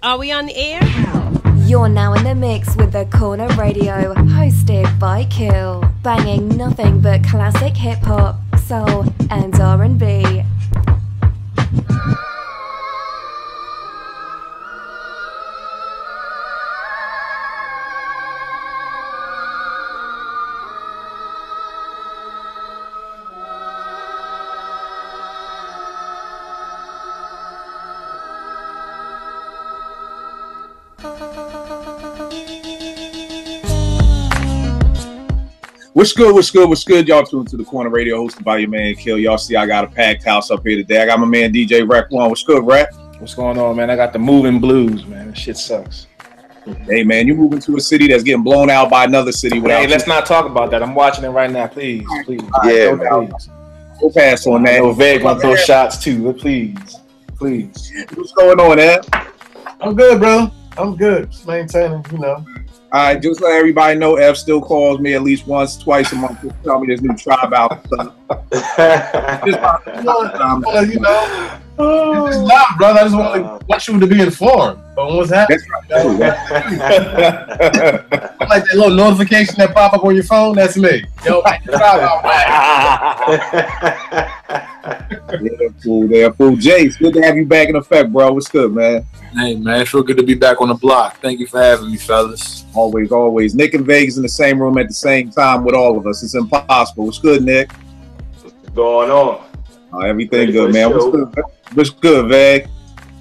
Are we on the air? You're now in the mix with The Corner Radio, hosted by Kill, banging nothing but classic hip-hop, soul, and R&B. What's good? What's good? What's good? Y'all tuned to The Corner Radio, hosted by your man Kill. Y'all see I got a packed house up here today. I got my man DJ Rec One. What's good, Rec? What's going on, man? I got the moving blues, man. That shit sucks. Hey, man, you moving to a city that's getting blown out by another city. Hey, let's not talk about that. I'm watching it right now. Please, please. Yeah, please. We'll pass on that. No Veg gonna throw shots too, but please. What's going on, Ed? I'm good, bro. I'm good. Just maintaining, you know. All right, just let everybody know, F still calls me at least once, twice a month to tell me there's new tribe out. You know, it's not, brother. I just want you to be informed on what's happening. That's right. Like that little notification that pop up on your phone, that's me. Yo, man, the tribe out back. Yeah, fool. Jay, it's good to have you back in effect, bro. What's good, man? Hey, man, it's real good to be back on the block. Thank you for having me, fellas. Always. Nick and Vegas in the same room at the same time with all of us. It's impossible. What's good, Nick? What's going on? Everything good, man. What's good, Veg?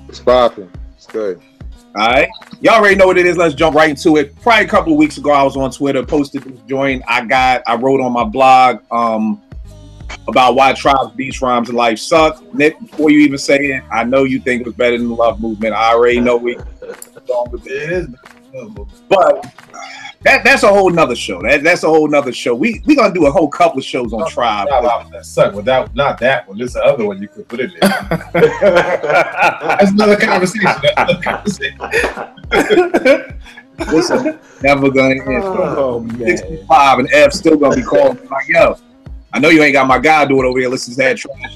It's popping. It's good. All right. Y'all already know what it is. Let's jump right into it. Probably a couple of weeks ago, I was on Twitter, posted this joint. I wrote on my blog about why tribes, beats, rhymes, and life suck. Nick, before you even say it, I know you think it was better than the Love Movement. I already know we wrong with it. But that's a whole nother show. That's a whole nother show. We gonna do a whole couple of shows on Tribe. That suck. Without not that one. This is the other one you could put in there. That's another conversation. Listen, never gonna end. Oh, 65 and F still gonna be calling me like, yo, I know you ain't got my guy doing over here. Listen to that trash.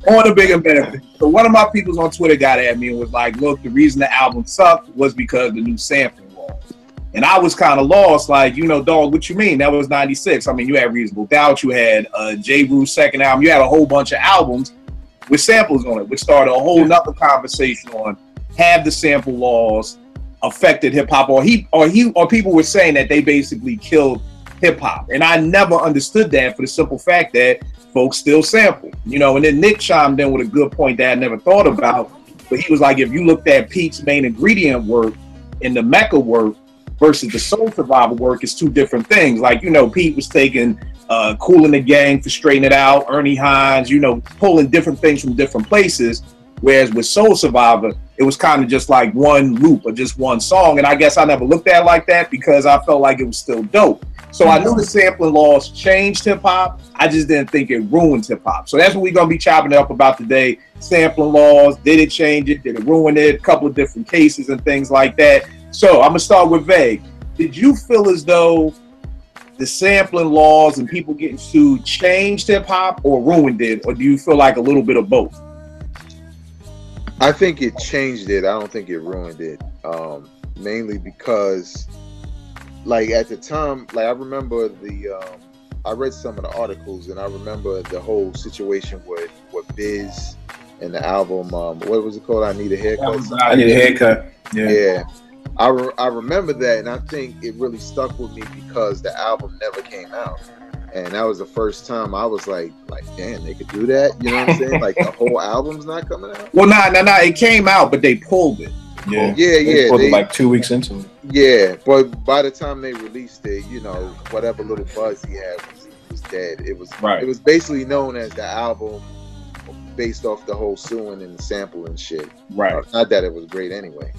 On a bigger benefit. So one of my peoples on Twitter got at me and was like, look, the reason the album sucked was because of the new sampling law. And I was kind of lost, like, you know, dog, what you mean? That was 96. I mean, you had Reasonable Doubt, you had J. Rue's second album, you had a whole bunch of albums with samples on it, which started a whole nother conversation on have the sample laws affected hip hop, or people were saying that they basically killed hip hop. And I never understood that for the simple fact that folks still sample, you know. And then Nick chimed in with a good point that I never thought about. But he was like, if you looked at Pete's main ingredient work and the Mecca work versus the Soul Survivor work, it's two different things. Like, you know, Pete was taking Kool and the Gang for Straighten It Out, Ernie Hines, you know, pulling different things from different places. Whereas with Soul Survivor, it was kind of just like one loop or just one song. And I guess I never looked at it like that because I felt like it was still dope. So I knew the sampling laws changed hip hop. I just didn't think it ruined hip hop. So that's what we're going to be chopping it up about today. Sampling laws. Did it change it? Did it ruin it? A couple of different cases and things like that. So I'm going to start with Vague. Did you feel as though the sampling laws and people getting sued changed hip hop or ruined it? Or do you feel like a little bit of both? I think it changed it. I don't think it ruined it. Mainly because, like, at the time, like, I remember I read some of the articles, and I remember the whole situation with Biz and the album, what was it called? I Need a Haircut. I Need a Haircut. Yeah. I remember that, and I think it really stuck with me because the album never came out. And that was the first time I was like, damn, they could do that? You know what I'm saying? Like, the whole album's not coming out? Well, nah, it came out, but they pulled it. Yeah. They pulled it like 2 weeks into it. Yeah, but by the time they released it, you know, whatever little buzz he had was dead. It was right. It was basically known as the album based off the whole suing and sample and shit. Right. Not that it was great anyway.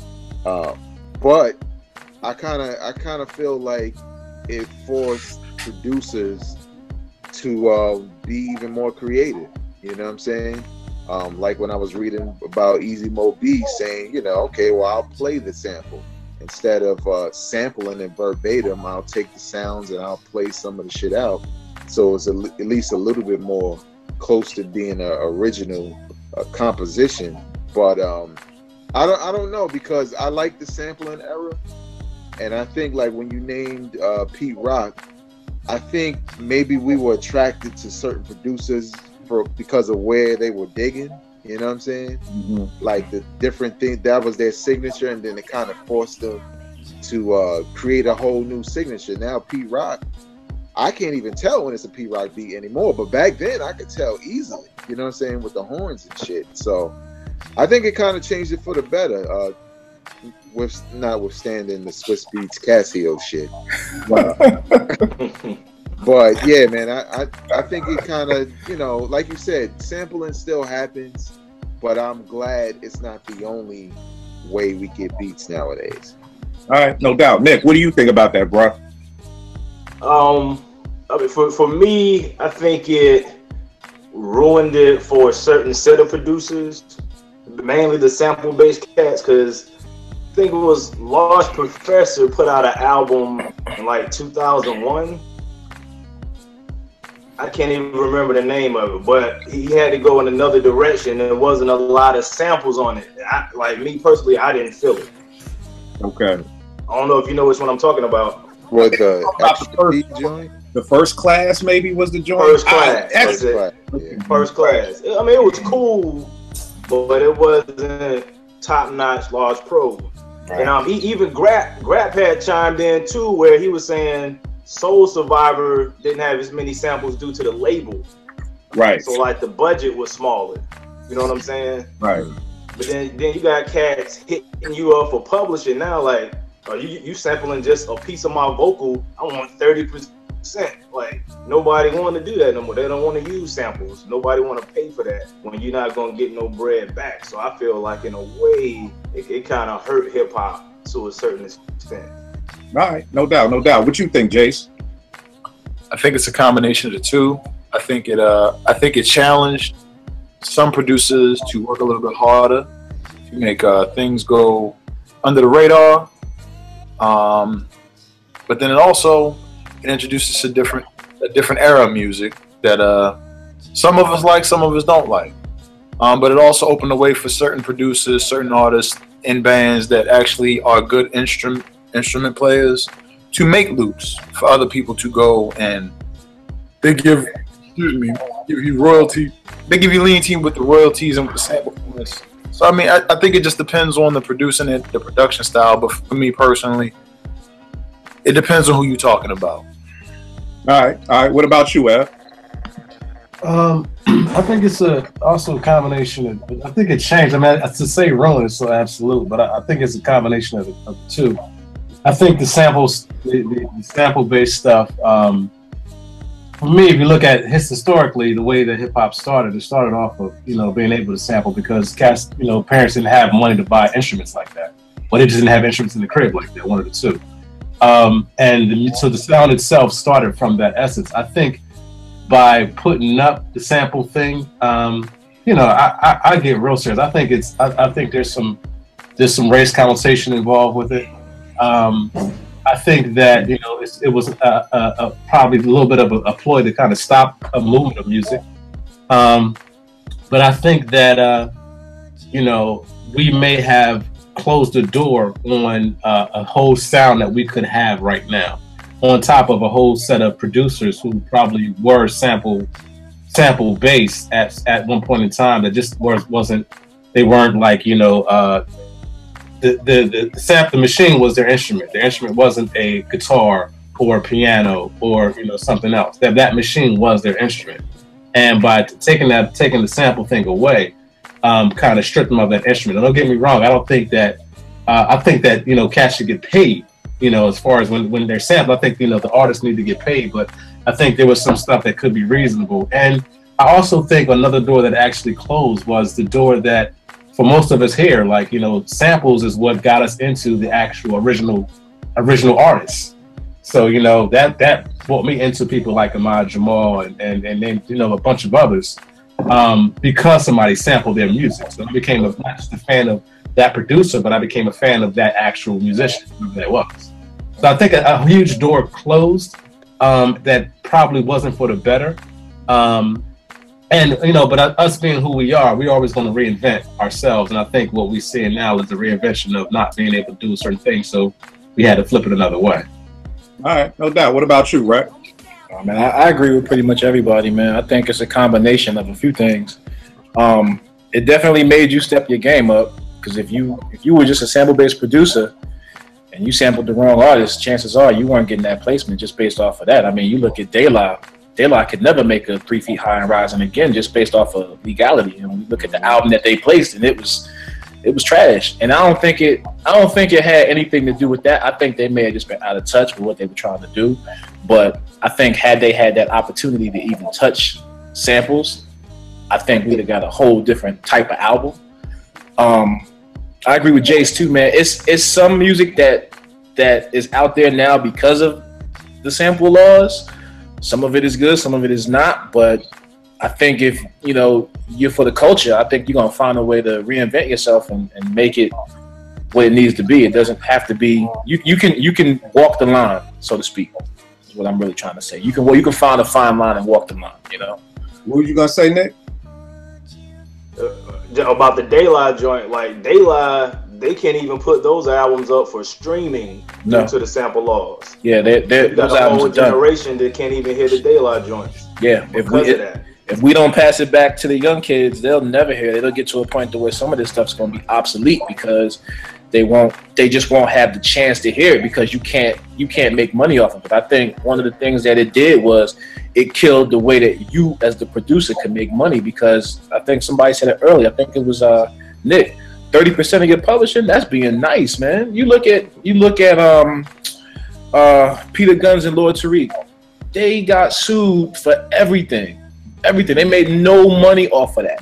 But I kind of feel like it forced producers to be even more creative. You know what I'm saying? Like when I was reading about Easy Mo B saying, you know, okay, well, I'll play the sample. Instead of sampling it verbatim, I'll take the sounds and I'll play some of the shit out. So it's at least a little bit more close to being an original composition. But I don't know, because I like the sampling era, and I think like when you named Pete Rock, I think maybe we were attracted to certain producers because of where they were digging. You know what I'm saying? Mm-hmm. Like the different things, that was their signature, and then it kind of forced them to create a whole new signature. Now Pete Rock, I can't even tell when it's a Pete Rock beat anymore, but back then I could tell easily. You know what I'm saying, with the horns and shit. So I think it kind of changed it for the better, with notwithstanding the Swiss Beats Casio shit. But yeah, man, I think it kind of, you know, like you said, sampling still happens, but I'm glad it's not the only way we get beats nowadays. All right, no doubt. Nick, what do you think about that, bro? I mean, for me, I think it ruined it for a certain set of producers, mainly the sample-based cats, because I think it was Large Professor put out an album in like 2001. I can't even remember the name of it, but he had to go in another direction. There wasn't a lot of samples on it. Like me personally, I didn't feel it. Okay. I don't know if you know which one I'm talking about. What the first class maybe was the joint. First class. First class. I mean, it was cool, but it wasn't top-notch Large Pro. Right. And even Grap had chimed in too, where he was saying Soul Survivor didn't have as many samples due to the label. Right. So like the budget was smaller. You know what I'm saying? Right. But then you got cats hitting you up for publishing now, like, are you sampling just a piece of my vocal? I want 30%. Like, nobody want to do that no more. They don't want to use samples. Nobody want to pay for that when you're not going to get no bread back. So I feel like in a way, it kind of hurt hip hop to a certain extent. All right, no doubt, no doubt. What you think, Jace? I think it's a combination of the two. I think it challenged some producers to work a little bit harder to make things go under the radar. But then it introduces a different era of music that some of us like, some of us don't like. But it also opened the way for certain producers, certain artists in bands that actually are good instrument players to make loops for other people to go, and they give you royalty. They give you lean team with the royalties and with the sample points. So I mean, I think it just depends on the producing and the production style. But for me personally, it depends on who you're talking about. All right. What about you, Ev? I think it's also a combination of. I think it changed. I mean, to say ruin is so absolute, but I think it's a combination of the two. I think the samples, the sample-based stuff. For me, if you look at historically, the way that hip hop started, it started off of being able to sample because parents didn't have money to buy instruments like that, or they just didn't have instruments in the crib like that. One of the two. So the sound itself started from that essence. I think by putting up the sample thing, I get real serious. I think there's some race connotation involved with it. I think that it was probably a little bit of a ploy to kind of stop a movement of music. But I think that we may have closed the door on a whole sound that we could have right now, on top of a whole set of producers who probably were sample based at one point in time that just wasn't. They weren't like the machine was their instrument. Their instrument wasn't a guitar or a piano or something else. That machine was their instrument. And by taking the sample thing away, kind of stripped them of that instrument. And don't get me wrong, I think that cats should get paid. As far as when they're sampled, I think the artists need to get paid. But I think there was some stuff that could be reasonable. And I also think another door that actually closed was the door that, for most of us here, samples is what got us into the actual original artists. So that brought me into people like Ahmad Jamal and a bunch of others because somebody sampled their music. So I became not just a fan of that producer, but I became a fan of that actual musician, whoever that was. So I think a huge door closed that probably wasn't for the better. And but us being who we are, we're always going to reinvent ourselves. And I think what we're seeing now is the reinvention of not being able to do certain things. So we had to flip it another way. All right, no doubt. What about you, Rhett? Man, I agree with pretty much everybody, man. I think it's a combination of a few things. It definitely made you step your game up, because if you were just a sample-based producer and you sampled the wrong artist, chances are you weren't getting that placement just based off of that. I mean, you look at De La could never make a 3 Feet High and Rising again just based off of legality. And when you look at the album that they placed, and it was trash. And I don't think it had anything to do with that. I think they may have just been out of touch with what they were trying to do. But I think had they had that opportunity to even touch samples, I think we'd have got a whole different type of album. I agree with Jace too, man. It's some music that is out there now because of the sample laws. Some of it is good, some of it is not. But I think if you're for the culture, I think you're gonna find a way to reinvent yourself and make it what it needs to be. It doesn't have to be. You can walk the line, so to speak. Is what I'm really trying to say. You can find a fine line and walk the line. What were you gonna say, Nick? About the De La joint, like De La, they can't even put those albums up for streaming due to the sample laws. Yeah, you got a whole generation that can't even hear the De La joints. Yeah, if we don't pass it back to the young kids, they'll never hear it. It'll get to a point to where some of this stuff's going to be obsolete because they just won't have the chance to hear it, because you can't make money off of it. I think one of the things that it did was it killed the way that you as the producer can make money, because I think somebody said it earlier. I think it was Nick. 30% of your publishing, that's being nice, man. You look at Peter Guns and Lord Tariq. They got sued for everything. They made no money off of that.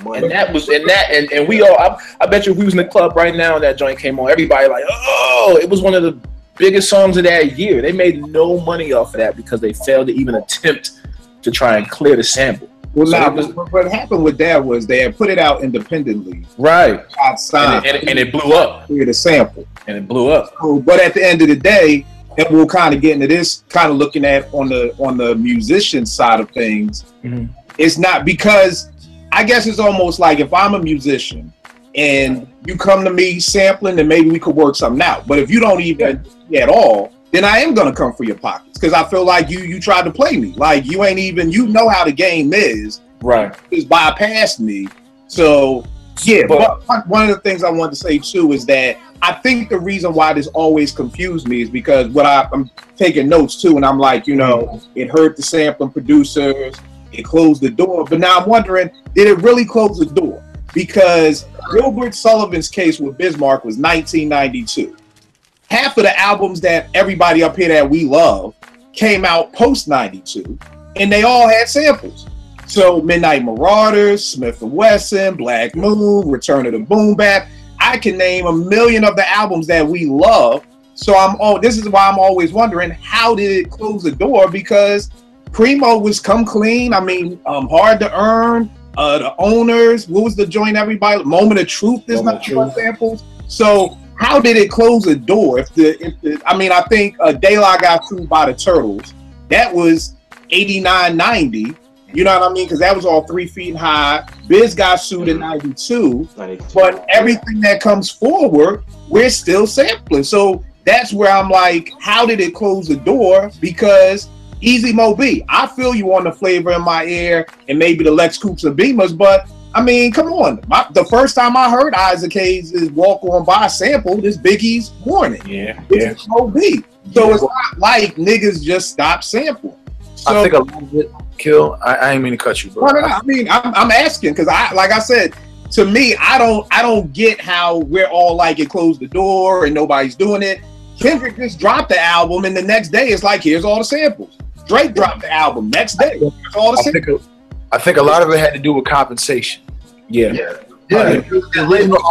And we all, I bet you if we was in the club right now and that joint came on, everybody like, oh, it was one of the biggest songs of that year. They made no money off of that because they failed to even attempt to try and clear the sample. Well, what happened with that was they had put it out independently, right? Outside, and it blew up. Clear the sample, and it blew up. But at the end of the day, and we'll kind of get into this, kind of looking at on the musician side of things. Mm-hmm. It's not, because I guess it's almost like if I'm a musician and you come to me sampling, then maybe we could work something out. But if you don't even at all, then I am gonna come for your pockets, because I feel like you tried to play me. Like you ain't even, how the game is. Right. Just bypassed me. So yeah, but one of the things I wanted to say too is that I think the reason why this always confused me is because I'm taking notes too, and I'm like, it hurt the sampling producers, it closed the door. But now I'm wondering, did it really close the door? Because Gilbert Sullivan's case with Biz Mark was 1992. Half of the albums that everybody up here that we love came out post 92, and they all had samples. So Midnight Marauders, Smith & Wesson, Black Moon, Return of the Boom Bap. I can name a million of the albums that we love. So this is why I'm always wondering, how did it close the door? Because Primo was Come Clean. I mean, Hard to Earn, The Owners. What was the joint everybody? Moment of Truth is not samples. So how did it close the door? I think De La got sued by the Turtles. That was 89, 90. You know what I mean? Because that was all 3 Feet High. Biz got sued in 92. But everything that comes forward, we're still sampling. So that's where I'm like, how did it close the door? Because Easy Mo B, I feel you on the Flavor in My Ear and maybe the Lex Coops and Beamers, but I mean, come on. The first time I heard Isaac Hayes' Walk On By sample, this Biggie's Warning. Yeah. It's Mo B. So it's not like niggas just stop sampling. So, I think a little bit, Kill. I ain't mean to cut you, bro. No. I mean, I'm asking because like I said, to me, I don't get how we're all like it closed the door and nobody's doing it. Kendrick just dropped the album and the next day it's like, here's all the samples. Drake dropped the album next day. Here's all the samples. I think a lot of it had to do with compensation. Yeah. The original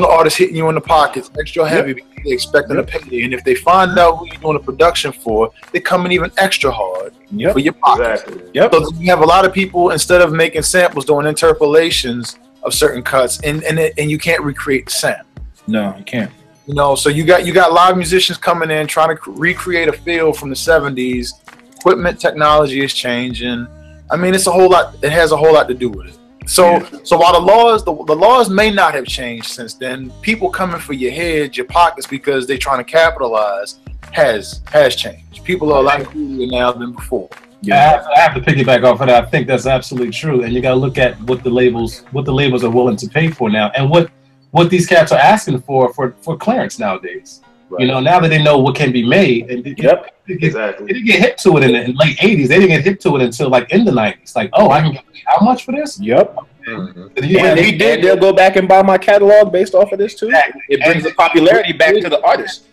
artist hitting you in the pockets extra heavy because they're expecting a payday. And if they find out who you're doing the production for, they come in even extra hard for your pockets. Exactly. Yep. So you have a lot of people, instead of making samples, doing interpolations of certain cuts, and you can't recreate the sound. No, you can't. So you got live musicians coming in trying to recreate a feel from the 70s. Equipment technology is changing. I mean, it's a whole lot. It has a whole lot to do with it. So while the laws may not have changed since then, people coming for your head, your pockets because they're trying to capitalize has changed. People are a lot greedier now than before. Yeah, I have to piggyback off of that. I think that's absolutely true, and you got to look at what the labels are willing to pay for now, and what these cats are asking for clearance nowadays. Right. You know, now that they know what can be made, and they didn't get hit to it in the late '80s. They didn't get hit to it until like in the '90s. Like, oh, I can get how much for this? Yep. And they did. They'll go back and buy my catalog based off of this too. Exactly. It brings the popularity back to the artist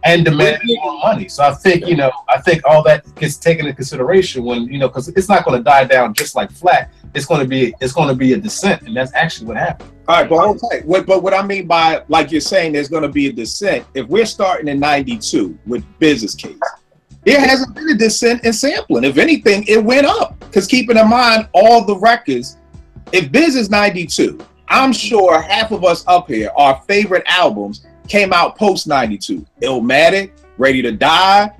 and demanding more money. So I think I think all that gets taken into consideration when because it's not going to die down just like flat. It's going to be a descent, and that's actually what happened. All right, but hold tight. But what I mean by, like you're saying, there's going to be a descent. If we're starting in '92 with Biz's case, there hasn't been a descent in sampling. If anything, it went up. Because keeping in mind all the records, if Biz is '92, I'm sure half of us up here, our favorite albums came out post '92. Illmatic, Ready to Die,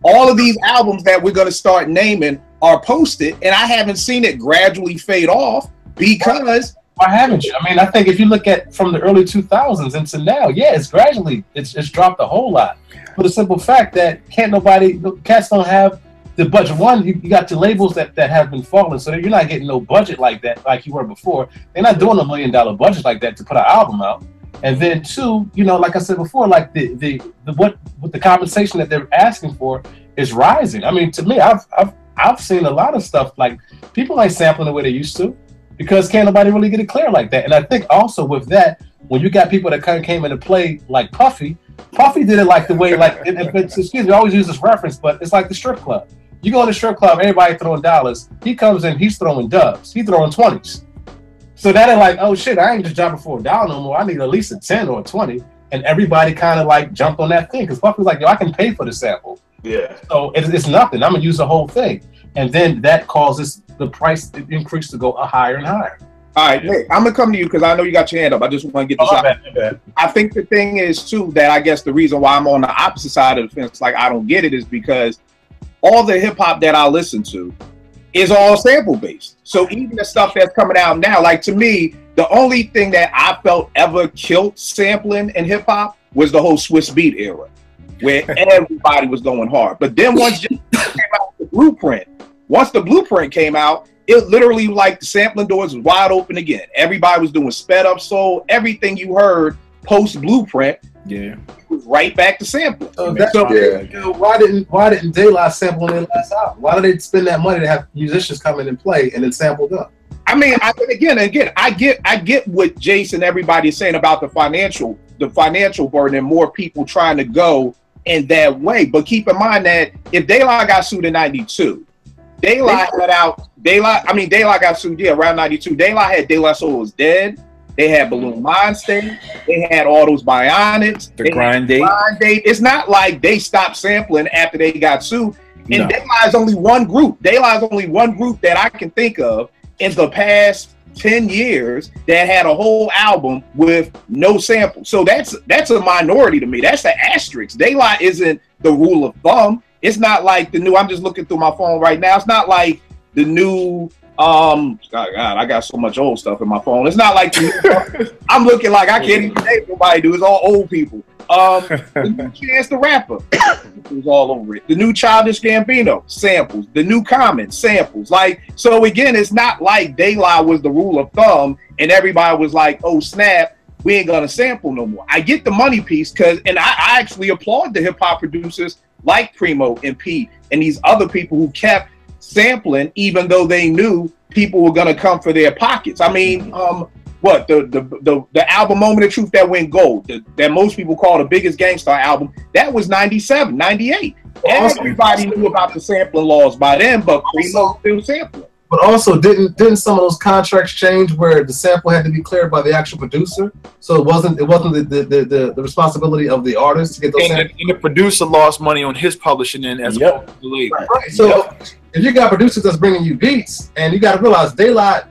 all of these albums that we're going to start naming are posted, and I haven't seen it gradually fade off because. Why haven't you? I mean, I think if you look at from the early 2000s into now, yeah, it's dropped a whole lot. For the simple fact that cats don't have the budget. One, you got the labels that have been falling, so you're not getting no budget like that like you were before. They're not doing $1 million budget like that to put an album out. And then two, like I said before, like what the compensation that they're asking for is rising. I mean, to me, I've seen a lot of stuff like people ain't sampling the way they used to. Because can't nobody really get it clear like that. And I think also with that, when you got people that kind of came into play like Puffy did it like the way, like, excuse me, I always use this reference, but it's like the strip club. You go in the strip club, everybody throwing dollars. He comes in, he's throwing dubs. He's throwing 20s. So that ain't like, oh shit, I ain't just dropping for $1 no more. I need at least a 10 or a 20. And everybody kind of like jumped on that thing. Because Puffy's like, yo, I can pay for the sample. Yeah. So it's nothing. I'm going to use the whole thing. And then that causes the price increase to go higher and higher. All right, Nick, I'm going to come to you because I know you got your hand up. I just want to get this out. I think the thing is, too, that I guess the reason why I'm on the opposite side of the fence, like I don't get it, is because all the hip-hop that I listen to is all sample-based. So even the stuff that's coming out now, like to me, the only thing that I felt ever killed sampling in hip-hop was the whole Swiss Beat era, where everybody was going hard. But then once came out the Blueprint, once the Blueprint came out, it literally like the sampling doors was wide open again. Everybody was doing sped up soul. Everything you heard post Blueprint, was right back to sampling. Why didn't De La sample in their last album? Why did they spend that money to have musicians come in and play and then sample them? I mean, again, I get what Jason, everybody is saying about the financial burden and more people trying to go in that way. But keep in mind that if De La got sued in '92. De La got sued, around '92. De La had De La Soul Was Dead. They had Balloon Mind State. They had all those Bionics. The Grind Date. It's not like they stopped sampling after they got sued. And De La is only one group. De La is only one group that I can think of in the past 10 years that had a whole album with no sample. So that's a minority to me. That's the asterisk. De La isn't the rule of thumb. It's not like the new, I'm just looking through my phone right now. It's not like the new, God, I got so much old stuff in my phone. It's not like the new, I'm looking like I can't even name nobody, dude. It's all old people. The new Chance the Rapper, it was all over it. The new Childish Gambino, samples. The new Common, samples. Like, so again, it's not like De La was the rule of thumb and everybody was like, oh snap, we ain't gonna sample no more. I get the money piece and I actually applaud the hip hop producers like Primo and Pete and these other people who kept sampling even though they knew people were going to come for their pockets. I mean, the album Moment of Truth that went gold, that most people call the biggest Gangstar album, that was 97, 98. Everybody knew about the sampling laws by then, but Primo still sampling. But also, didn't some of those contracts change where the sample had to be cleared by the actual producer? So it wasn't the responsibility of the artist to get those samples? And the producer lost money on his publishing end as opposed to the label. Right. So if you got producers that's bringing you beats, and you got to realize they're not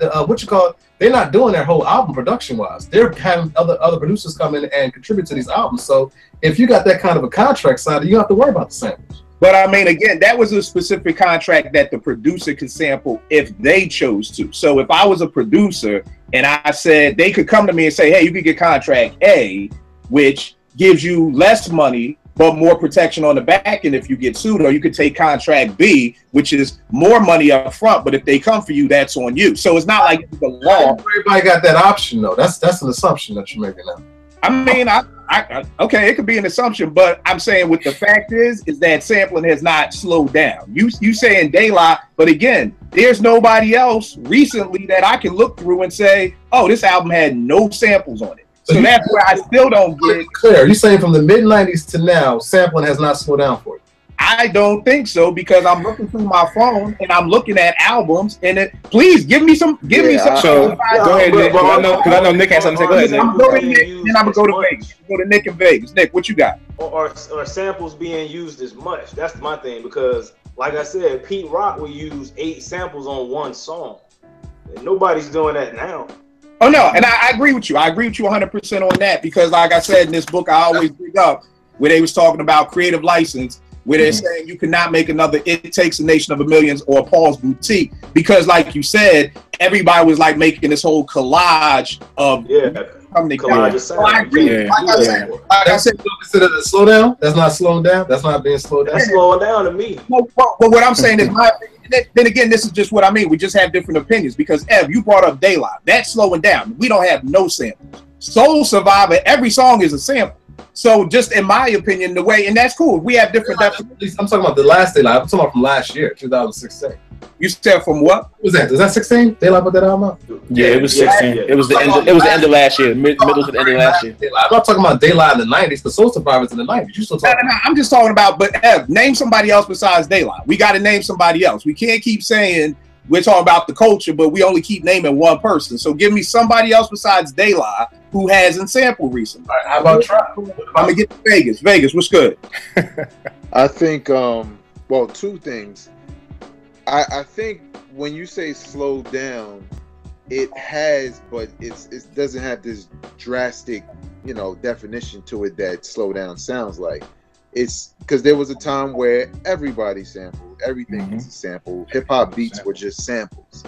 doing their whole album production-wise. They're having other producers come in and contribute to these albums. So if you got that kind of a contract signed, you don't have to worry about the samples. But I mean, again, that was a specific contract that the producer could sample if they chose to. So if I was a producer and I said they could come to me and say, hey, you could get contract A, which gives you less money, but more protection on the back end if you get sued, or you could take contract B, which is more money up front. But if they come for you, that's on you. So it's not like the law. Everybody got that option, though. That's an assumption that you're making now. I mean, okay, it could be an assumption, but I'm saying what the fact is that sampling has not slowed down. You saying De La, but again, there's nobody else recently that I can look through and say, oh, this album had no samples on it. So that's where I still don't get it. Clear. You're saying from the mid-90s to now, sampling has not slowed down for you? I don't think so, because I'm looking through my phone and I'm looking at albums, and please give me some. So go ahead, Nick. Because I know Nick has something to say. Go ahead, Nick. I'm going to Nick, and I'm gonna go to Vegas. Go to Nick in Vegas. Nick, what you got? Or samples being used as much. That's my thing, because like I said, Pete Rock will use 8 samples on one song. And nobody's doing that now. Oh no, and I agree with you. I agree with you 100% on that, because like I said in this book, I always bring up where they was talking about creative license, where they're saying you cannot make another It Takes a Nation of a Millions or Paul's Boutique, because like you said, everybody was like making this whole collage of collage of sound. I agree. Like I said, consider the slowdown. That's not slowing down. That's not being slowed down. That's slowing down to me. But what I'm saying is, my opinion. Then again, this is just what I mean. We just have different opinions, because Ev, you brought up Daylight. That's slowing down. We don't have no samples. Soul Survivor, every song is a sample. So just in my opinion, the way, and that's cool. We have different definitions. I'm talking about the last Daylight. I'm talking about from last year, 2016. You said from what? Was that? Was that 16? Daylight put that album out? Yeah, it was 16. Yeah. It was the end. It was the end of last year. Middle to the end of last year. I'm not talking about Daylight in the 90s. The Soul Survivors in the 90s. You still talking? No. I'm just talking about. But Ev, name somebody else besides Daylight. We got to name somebody else. We can't keep saying we're talking about the culture, but we only keep naming one person. So give me somebody else besides Daylight who hasn't sampled recently. All right, how about Trap? I'm gonna get to Vegas. Vegas, what's good? I think, well, 2 things. I think when you say slow down, it has, but it doesn't have this drastic, definition to it that slow down sounds like. It's because there was a time where everybody sampled. Everything was a sample. Hip hop beats were just samples.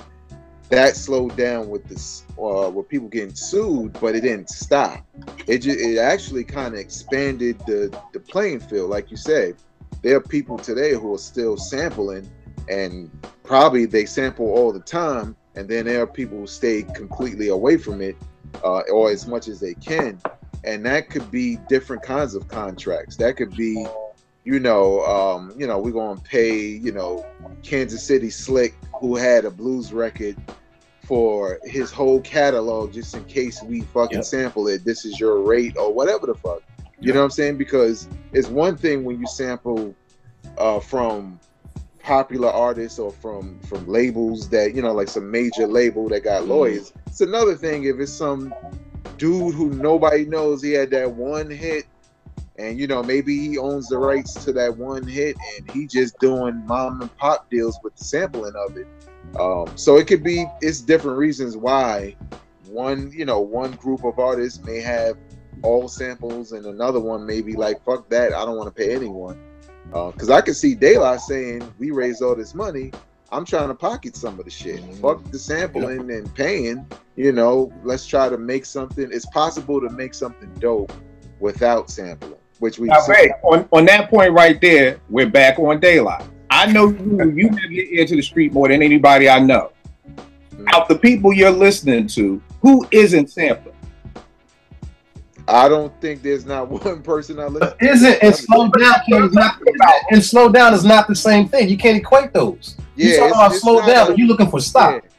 That slowed down with this, with people getting sued, but it didn't stop. It actually kind of expanded the playing field, like you said. There are people today who are still sampling, and probably they sample all the time, and then there are people who stay completely away from it, or as much as they can. And that could be different kinds of contracts. That could be, we're going to pay, Kansas City Slick, who had a blues record, for his whole catalog, just in case we fucking sample it. This is your rate, or whatever the fuck. You know what I'm saying? Because it's one thing when you sample from popular artists or from labels that, like some major label that got lawyers. It's another thing if it's some dude who nobody knows. He had that one hit, and maybe he owns the rights to that one hit, and he just doing mom and pop deals with the sampling of it. So it's different reasons why one group of artists may have all samples, and another one may be like, fuck that, I don't want to pay anyone. Because I can see Daylight saying, we raised all this money, I'm trying to pocket some of the shit. Fuck the sampling and paying. Let's try to make something. It's possible to make something dope without sampling, which we on that point right there, we're back on Daylight. I know you have your ear to the street more than anybody I know. Out the people you're listening to, who isn't sampling? I don't think there's not one person I listen to. Isn't, and slow down is not, and slow down is not the same thing. You can't equate those. Yeah, you're talking about slow down, but you're looking for stop. Yeah.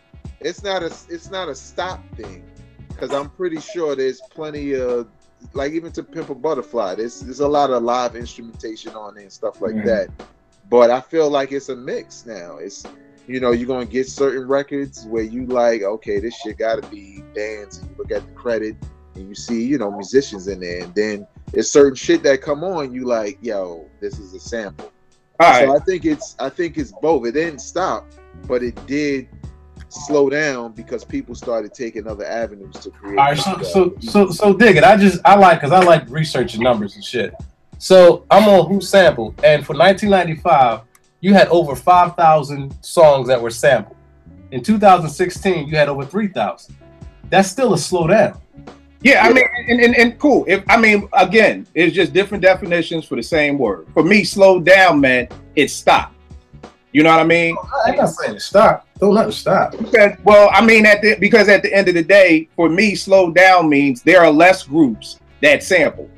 It's not a stop thing, because I'm pretty sure there's plenty of, like, even to Pimp a Butterfly, there's a lot of live instrumentation on it and stuff like that. But I feel like it's a mix now. It's, you're going to get certain records where you like, okay, this shit got to be bands, and you look at the credit and you see, musicians in there. And then there's certain shit that come on, you like, yo, this is a sample. All right. So I think it's both. It didn't stop, but it did slow down because people started taking other avenues to create. All right, so dig it. I like researching numbers and shit. So I'm on Who Sampled, and for 1995, you had over 5,000 songs that were sampled. In 2016, you had over 3,000. That's still a slowdown. Yeah, I mean, and cool. Again, it's just different definitions for the same word. For me, slow down meant it stopped. You know what I mean? I'm not saying it stop. Don't let it stop. Because, well, I mean, because at the end of the day, for me, slow down means there are less groups that sample.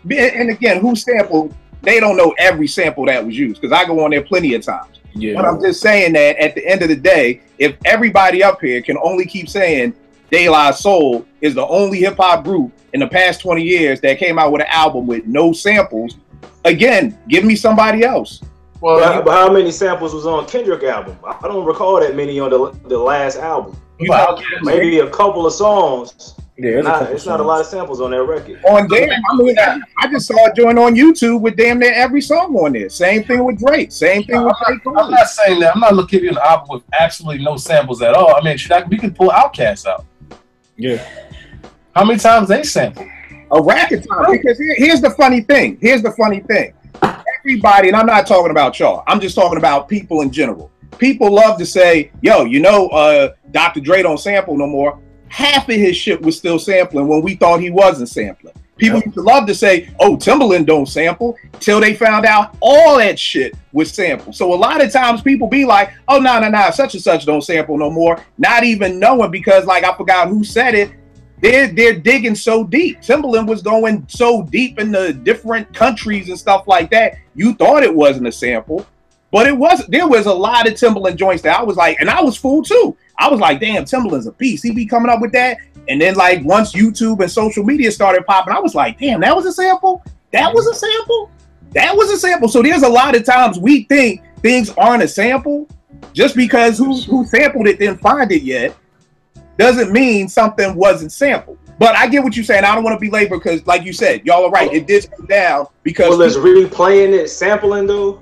And again, who sampled? They don't know every sample that was used because I go on there plenty of times. Yeah. But I'm just saying that at the end of the day, if everybody up here can only keep saying De La Soul is the only hip hop group in the past 20 years that came out with an album with no samples, again, give me somebody else. Well, but how many samples was on Kendrick album? I don't recall that many on the last album. Maybe a couple of songs. Yeah, it's not a lot of samples on that record. On Damn, I just saw it join on YouTube with damn near every song on there. Same thing with Drake. Same thing with Drake. I'm not saying that. I'm not looking at you an album with absolutely no samples at all. I mean, we could pull Outkast out. Yeah. How many times they sample? A rack of times. Because here's the funny thing. Everybody, and I'm not talking about y'all. I'm just talking about people in general. People love to say, yo, Dr. Dre don't sample no more. Half of his shit was still sampling when we thought he wasn't sampling. People used to love to say, oh, Timbaland don't sample, till they found out all that shit was sampled. So a lot of times people be like, oh, no, such and such don't sample no more. Not even knowing because, like, I forgot who said it. They're digging so deep. Timbaland was going so deep in the different countries and stuff like that. You thought it wasn't a sample, but it wasn't. There was a lot of Timbaland joints that I was like, and I was fooled too. I was like, damn, Timbaland's a beast. He be coming up with that. And then, like, once YouTube and social media started popping, I was like, damn, that was a sample? That was a sample? That was a sample. So there's a lot of times we think things aren't a sample just because who sampled it didn't find it yet. Doesn't mean something wasn't sampled. But I get what you're saying. I don't want to be labor because, like you said, y'all are right. It did come down because. Well, is replaying it sampling though?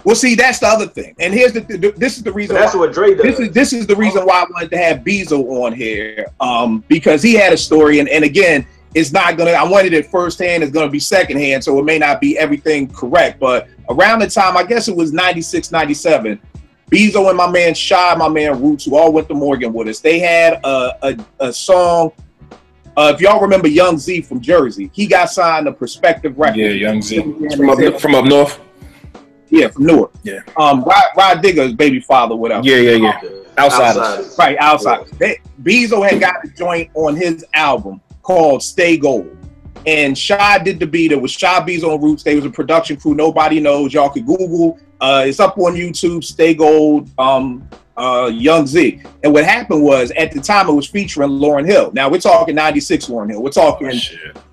Well, see, that's the other thing. And here's this is the reason. That's what Dre does. This is the reason why I wanted to have Bezo on here, because he had a story, and again, it's not gonna. I wanted it firsthand. It's gonna be secondhand, so it may not be everything correct. But around the time, I guess it was 96, 97. Bezo and my man Shy, my man Roots, who all went to Morgan with us, they had a song. If y'all remember Young Z from Jersey, he got signed to Perspective Records. Yeah, Young Z from up north. Yeah, from Newark. Yeah. Rod Digger's baby father, whatever. Yeah. Outsiders. Right, Outsiders. Bezo had got a joint on his album called Stay Gold. And Shy did the beat. It was Shy, Bezo, and Roots. They was a production crew. Nobody knows. Y'all could Google. It's up on YouTube. Stay Gold, Young Z. And what happened was, at the time, it was featuring Lauryn Hill. Now, we're talking 96 Lauryn Hill. We're talking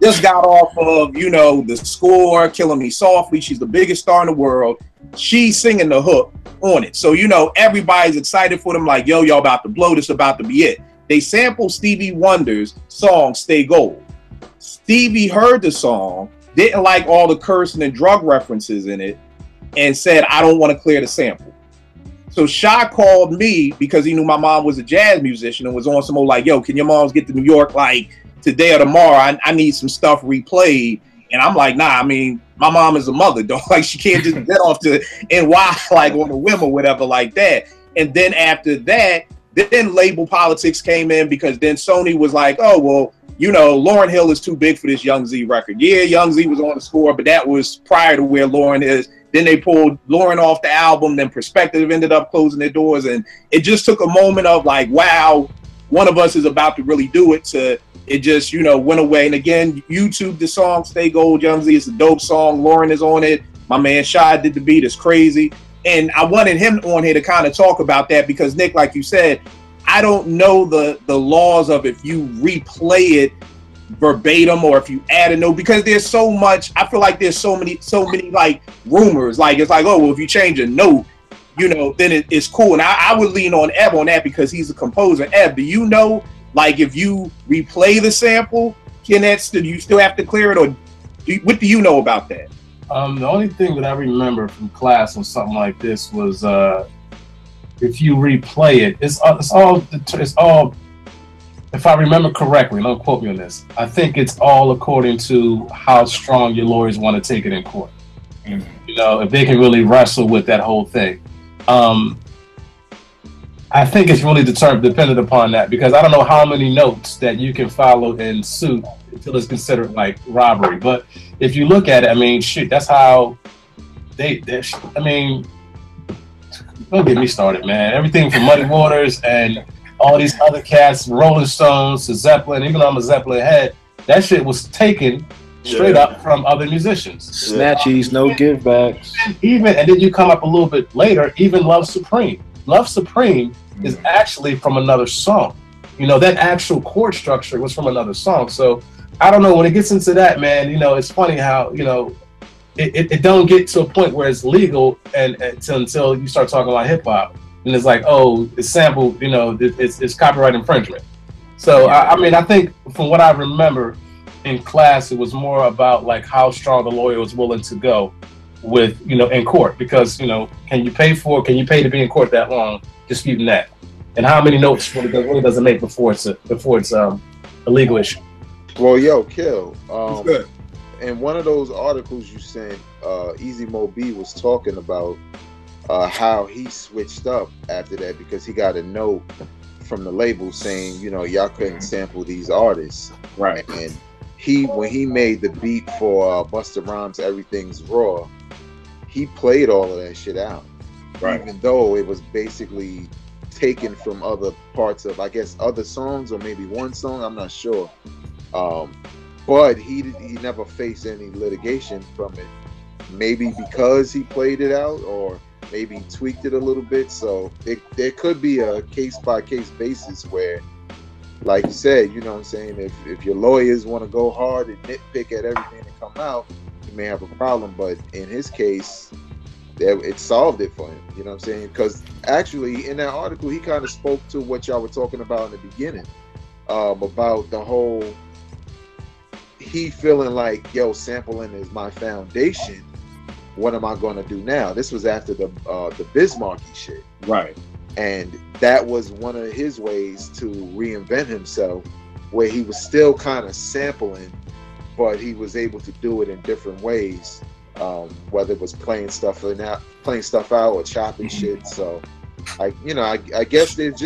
just got off of, The Score, Killing Me Softly. She's the biggest star in the world. She's singing the hook on it. So, everybody's excited for them. Like, yo, y'all about to blow. This about to be it. They sampled Stevie Wonder's song, Stay Gold. Stevie heard the song, didn't like all the cursing and drug references in it, and said, I don't want to clear the sample. So Shy called me because he knew my mom was a jazz musician and was on some old like, yo, can your moms get to New York like today or tomorrow? I need some stuff replayed. And I'm like, nah, I mean, my mom is a mother, dog. Like, she can't just get off to NY like on a whim or whatever like that. And then after that, then label politics came in because then Sony was like, oh, well, Lauryn Hill is too big for this Young Z record. Yeah, Young Z was on the score, but that was prior to where Lauryn is. Then they pulled Lauryn off the album. Then Perspective ended up closing their doors. And it just took a moment of like, wow, one of us is about to really do it. To it just, went away. And again, YouTube the song Stay Gold, Young Z. It's a dope song. Lauryn is on it. My man Shy did the beat. It's crazy. And I wanted him on here to kind of talk about that because, Nick, like you said, I don't know the laws of if you replay it verbatim or if you add a note, because there's so much. I feel like there's so many like rumors. Like, it's like, oh, well, if you change a note, then it's cool. And I would lean on Eb on that because he's a composer. Eb, do you know, like, if you replay the sample, do you still have to clear it, or what do you know about that? The only thing that I remember from class on something like this was if you replay it, it's all if I remember correctly, don't quote me on this, I think it's all according to how strong your lawyers want to take it in court. You know, if they can really wrestle with that whole thing. I think it's really dependent upon that, because I don't know how many notes that you can follow in suit until it's considered like robbery. But if you look at it, I mean, shit, that's how I mean, don't get me started, man. Everything from Muddy Waters and all these other cats, Rolling Stones to Zeppelin, even though I'm a Zeppelin head, that shit was taken straight up from other musicians. Snatchies, no give backs. And then you come up a little bit later, even Love Supreme. Love Supreme is actually from another song. You know, that actual chord structure was from another song. So I don't know, when it gets into that, man, you know, it's funny how, you know, it don't get to a point where it's legal until you start talking about hip hop. And it's like, oh, it's sampled, you know, it's copyright infringement. So I mean, I think from what I remember in class, it was more about like how strong the lawyer was willing to go with, you know, in court, because, you know, can you pay to be in court that long disputing that, and how many notes really doesn't make before it's a legal issue. Well, yo, Kill, good. in one of those articles you sent, Easy Mo B was talking about how he switched up after that because he got a note from the label saying, you know, y'all couldn't sample these artists, right? And when he made the beat for Busta Rhymes' Everything's Raw, he played all of that shit out, right? Even though it was basically taken from other parts of, I guess, other songs, or maybe one song, I'm not sure. But he never faced any litigation from it. Maybe because he played it out, or maybe tweaked it a little bit. So there could be a case-by-case basis where, like you said, you know what I'm saying, if your lawyers want to go hard and nitpick at everything that come out, you may have a problem. But in his case, it solved it for him, you know what I'm saying? Because actually, in that article, he kind of spoke to what y'all were talking about in the beginning, about the whole, he feeling like, yo, sampling is my foundation. What am I going to do now? This was after the Biz Mark shit. Right. And that was one of his ways to reinvent himself, where he was still kind of sampling, but he was able to do it in different ways, whether it was playing stuff out or chopping shit. So, I guess it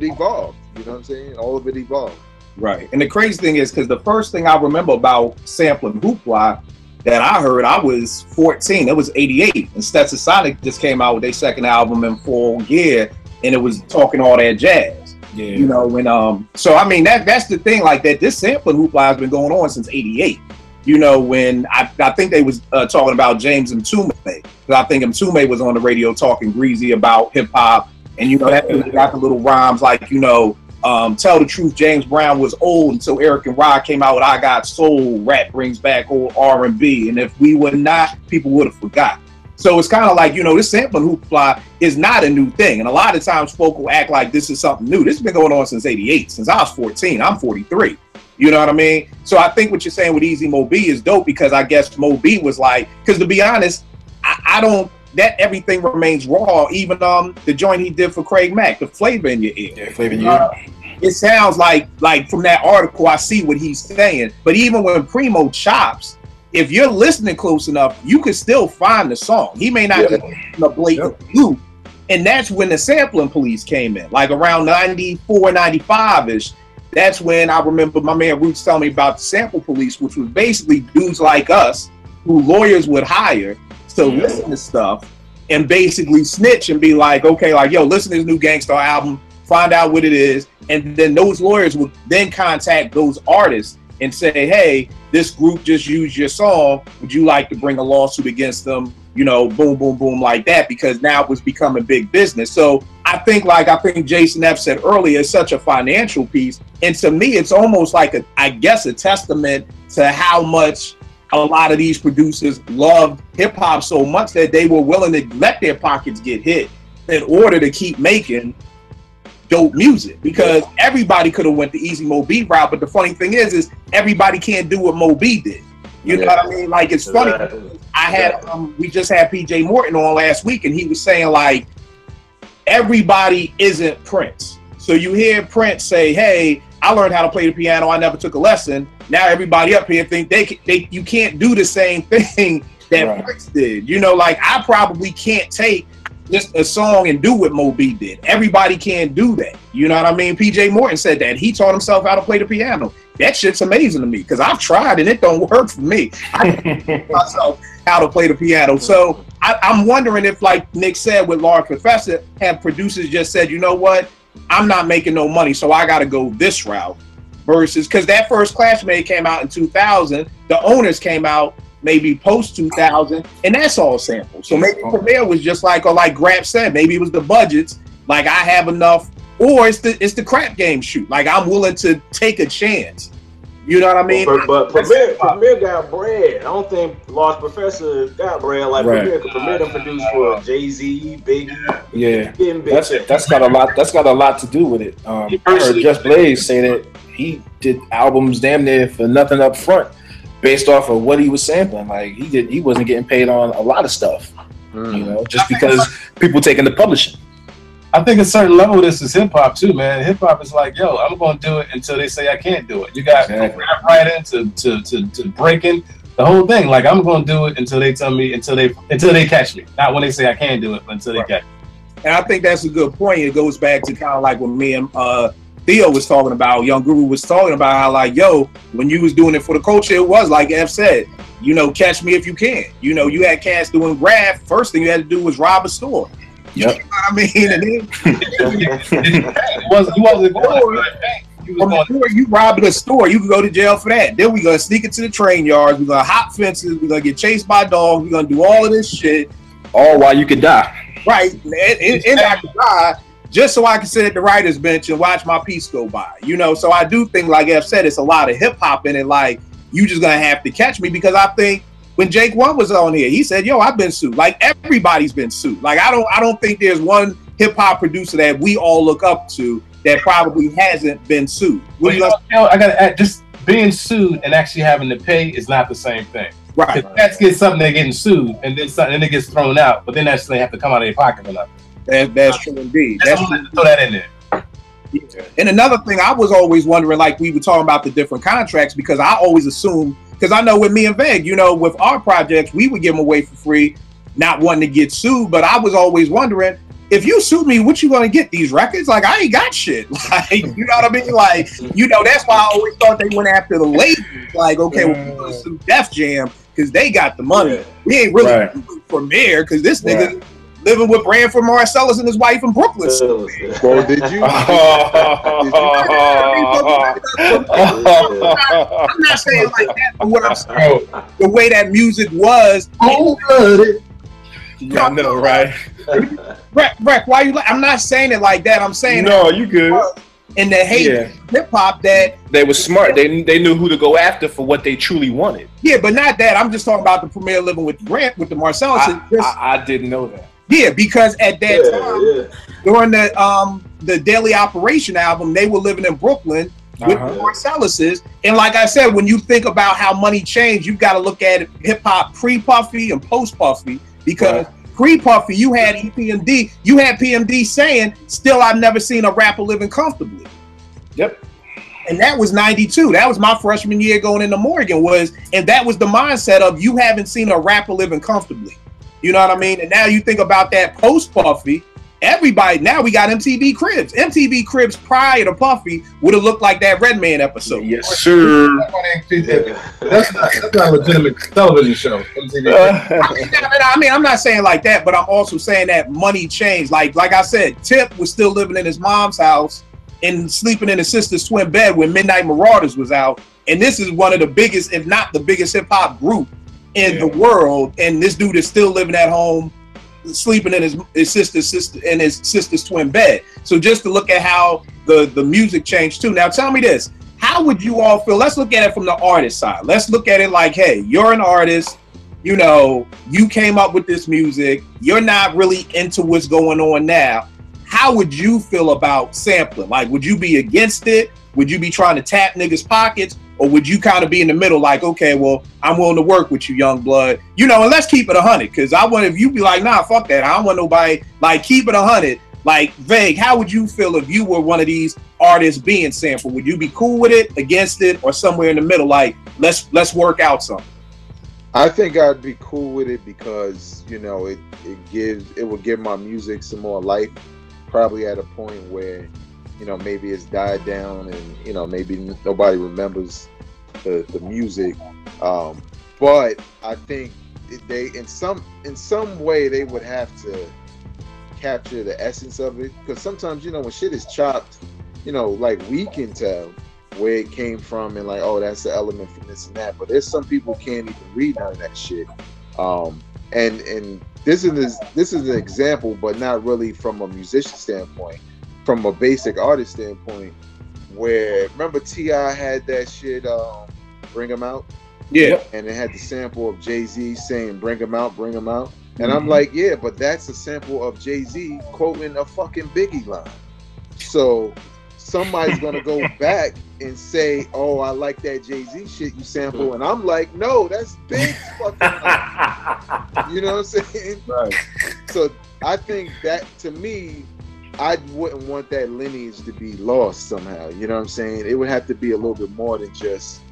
evolved. You know what I'm saying? All of it evolved. Right. And the crazy thing is, because the first thing I remember about sampling Hoopla that I heard, I was 14. It was 88. And Stetson Sonic just came out with their second album in full gear, and it was talking all that jazz. Yeah. You know, when so I mean that's the thing, like that this sampling Hoopla has been going on since 88. You know, when I think they was talking about James Mtume, because I think Mtume was on the radio talking greasy about hip hop, and you know that got the little rhymes like, you know, tell the truth, James Brown was old until Eric and Rod came out with I Got Soul, rap brings back old R&B, and if we were not, people would have forgot. So it's kind of like, you know, this sampling hoopla is not a new thing, and a lot of times folk will act like this is something new. This has been going on since 88, since I was 14. I'm 43. You know what I mean? So I think what you're saying with Easy Mo B is dope, because I guess Mo B was like, because to be honest, I don't, that Everything Remains Raw, even the joint he did for Craig Mack, the Flavor in Your Ear. Yeah, Flavor in Your Ear. It sounds like from that article, I see what he's saying. But even when Primo chops, if you're listening close enough, you can still find the song. He may not just a blatant loop. And that's when the sampling police came in, like around 94, 95-ish. That's when I remember my man Roots telling me about the sample police, which was basically dudes like us who lawyers would hire to listen to stuff and basically snitch and be like, okay, like, yo, listen to this new Gangstar album, find out what it is. And then those lawyers would then contact those artists and say, hey, this group just used your song. Would you like to bring a lawsuit against them? You know, boom, boom, boom, like that, because now it was becoming big business. So I think Jason F said earlier, it's such a financial piece. And to me, it's almost like a testament to how much a lot of these producers loved hip hop so much that they were willing to let their pockets get hit in order to keep making dope music, because everybody could have went the Easy Mo B route. But the funny thing is everybody can't do what Mo B did. You know what I mean? Like, it's funny. We just had PJ Morton on last week, and he was saying, like, everybody isn't Prince. So you hear Prince say, hey, I learned how to play the piano. I never took a lesson. Now everybody up here think you can't do the same thing that Prince did. You know, like I probably can't take just a song and do what Moby did. Everybody can't do that. You know what I mean? PJ Morton said that. He taught himself how to play the piano. That shit's amazing to me because I've tried and it don't work for me. I can't teach myself how to play the piano. So I'm wondering if, like Nick said with Large Professor, have producers just said, you know what? I'm not making no money, so I got to go this route. Versus, because that first Classmate came out in 2000, the Owners came out maybe post 2000, and that's all samples. So maybe Premier was just like, or like Grab said, maybe it was the budgets. Like I have enough, or it's the crap game shoot. Like I'm willing to take a chance. You know what I mean? But Premier got bread. I don't think Lost Professor got bread like Premier. Because Premier done produced for Jay-Z, Biggie. Yeah, that's got a lot. That's got a lot to do with it. I heard Just Blaze say that he did albums damn near for nothing up front, based off of what he was sampling. Like he wasn't getting paid on a lot of stuff. You know, just because people taking the publishing. I think a certain level of this is hip hop too, man. Hip hop is like, yo, I'm gonna do it until they say I can't do it. You got rap writing to breaking the whole thing. Like I'm gonna do it until they tell me, until they catch me. Not when they say I can't do it, but until they catch me. And I think that's a good point. It goes back to kind of like what me and Theo was talking about. Young Guru was talking about how, like, yo, when you was doing it for the culture, it was like F said, you know, catch me if you can. You know, you had cats doing graph. First thing you had to do was rob a store. Yep. You know what I mean? And then you robbing a store, you can go to jail for that. Then we're gonna sneak into the train yards, we're gonna hop fences, we're gonna get chased by dogs, we're gonna do all of this shit. All while you could die. Right. And I could die just so I can sit at the writer's bench and watch my piece go by. You know, so I do think, like F said, it's a lot of hip hop in it. Like, you just gonna have to catch me, because I think when Jake One was on here, he said, yo, I've been sued. Like, everybody's been sued. Like, I don't think there's one hip hop producer that we all look up to that probably hasn't been sued. Well, you know, I gotta add, just being sued and actually having to pay is not the same thing. Right. Cats get something, they're getting sued, and then something, and it gets thrown out, but then that's they have to come out of their pocket for nothing. That's true indeed. That's throw that in there. Yeah. And another thing, I was always wondering, like we were talking about the different contracts, because I always assumed, because I know with me and Veg, you know, with our projects, we would give them away for free, not wanting to get sued. But I was always wondering, if you sue me, what you gonna get? These records? Like, I ain't got shit. Like, you know what I mean? Like, you know, that's why I always thought they went after the labels. Like, okay, well, we're gonna sue Def Jam because they got the money. We ain't really Premier, because this nigga living with Branford Marcellus and his wife in Brooklyn. Well, did you? I'm not saying like that, but what I'm saying, the way that music was, cold-blooded. Yeah, I know, right? Breck, why you like? I'm not saying it like that. I'm saying no, you good. And the hate hip hop that they were smart. They knew who to go after for what they truly wanted. Yeah, but not that. I'm just talking about the Premier living with Grant with the Marcellus. I didn't know that. Yeah, because at that time, during the Daily Operation album, they were living in Brooklyn with the Marcelluses. And like I said, when you think about how money changed, you've got to look at hip hop pre-Puffy and post-Puffy, because pre-Puffy, you had EPMD, you had PMD saying, still I've never seen a rapper living comfortably. Yep. And that was 92. That was my freshman year going into Morgan, and that was the mindset of, you haven't seen a rapper living comfortably. You know what I mean? And now you think about that post-Puffy, everybody, now we got MTV Cribs. MTV Cribs prior to Puffy would have looked like that Redman episode. Yes, sir. That's not a legitimate television show. I mean, I'm not saying like that, but I'm also saying that money changed. Like I said, Tip was still living in his mom's house and sleeping in his sister's twin bed when Midnight Marauders was out. And this is one of the biggest, if not the biggest, hip-hop group in the world, and this dude is still living at home, sleeping in his sister's twin bed. So just to look at how the music changed too. Now tell me this, how would you all feel? Let's look at it from the artist side. Let's look at it like, hey, you're an artist, you know, you came up with this music, you're not really into what's going on now. How would you feel about sampling? Like, would you be against it? Would you be trying to tap niggas' pockets? Or would you kind of be in the middle, like, okay, well, I'm willing to work with you, young blood, you know, and let's keep it 100, because I want, if you be like, nah, fuck that, I don't want nobody, like, keep it 100. Like, Vague, how would you feel if you were one of these artists being sampled? Would you be cool with it, against it, or somewhere in the middle? Like, let's work out something. I think I'd be cool with it because, you know, it would give my music some more life. Probably at a point where, you know, maybe it's died down and, you know, maybe nobody remembers the music. But I think they in some way they would have to capture the essence of it, because sometimes, you know, when shit is chopped, you know, like we can tell where it came from and like, oh, that's the element from this and that, but there's some people can't even read none of that shit. And this is an example, but not really from a musician standpoint, from a basic artist standpoint, where remember T.I. had that shit Bring 'Em Out? Yeah. And it had the sample of Jay-Z saying bring 'em out, bring 'em out. And I'm like, yeah, but that's a sample of Jay-Z quoting a fucking Biggie line. So somebody's gonna go back and say, oh, I like that Jay-Z shit you sample. And I'm like, no, that's Big's fucking line. You know what I'm saying? Right. So I think that, to me, I wouldn't want that lineage to be lost somehow. You know what I'm saying? It would have to be a little bit more than just,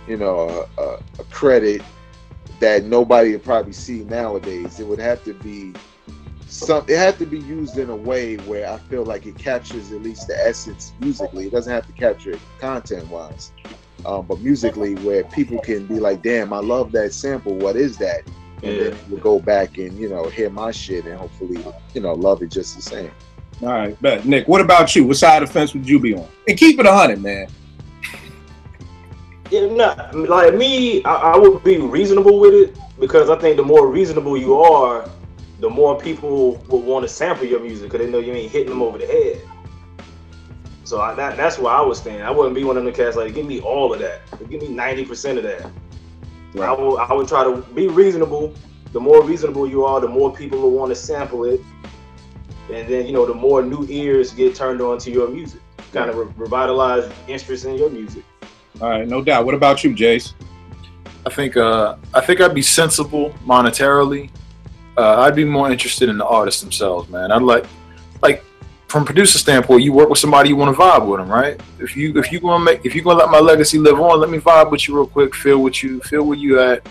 you know, a credit that nobody would probably see nowadays. It would have to be it had to be used in a way where I feel like it captures at least the essence musically. It doesn't have to capture it content wise, but musically, where people can be like, damn, I love that sample, what is that? And then we'll go back and, you know, hear my shit and hopefully, you know, love it just the same. All right, bet. Nick, what about you? What side of the fence would you be on? And keep it 100, man. Yeah, no, like me, I would be reasonable with it, because I think the more reasonable you are, the more people will want to sample your music because they know you ain't hitting them over the head. So that's where I was standing. I wouldn't be one of them cats like, give me all of that. Give me 90% of that. Right. I would try to be reasonable. The more reasonable you are, the more people will want to sample it. And then, you know, the more new ears get turned on to your music. Kind of revitalize interest in your music. All right, no doubt. What about you, Jace? I think I'd be sensible monetarily. I'd be more interested in the artists themselves, man. I'd like from producer standpoint, you work with somebody, you want to vibe with them, right? If you gonna let my legacy live on, let me vibe with you real quick, feel where you at.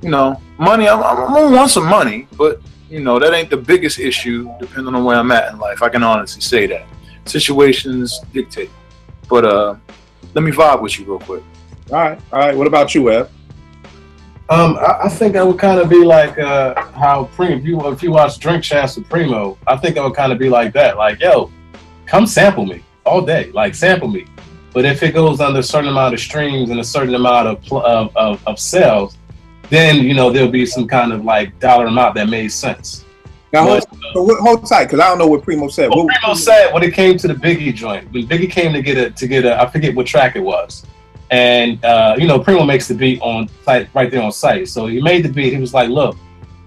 You know, money. I'm gonna want some money, but you know that ain't the biggest issue. Depending on where I'm at in life, I can honestly say that situations dictate. But let me vibe with you real quick. All right. What about you, Ev? I think I would kind of be like how if you watch Drink Champs with Primo, I think I would kind of be like that. Like, yo, come sample me all day. Like, sample me. But if it goes under a certain amount of streams and a certain amount of sales, then, you know, there'll be some kind of like dollar amount that made sense. Now, hold tight, because I don't know what Primo said. What Primo said when it came to the Biggie joint, when Biggie came to get a I forget what track it was. And, you know, Primo makes the beat on site, right there on site. So he made the beat. He was like, look,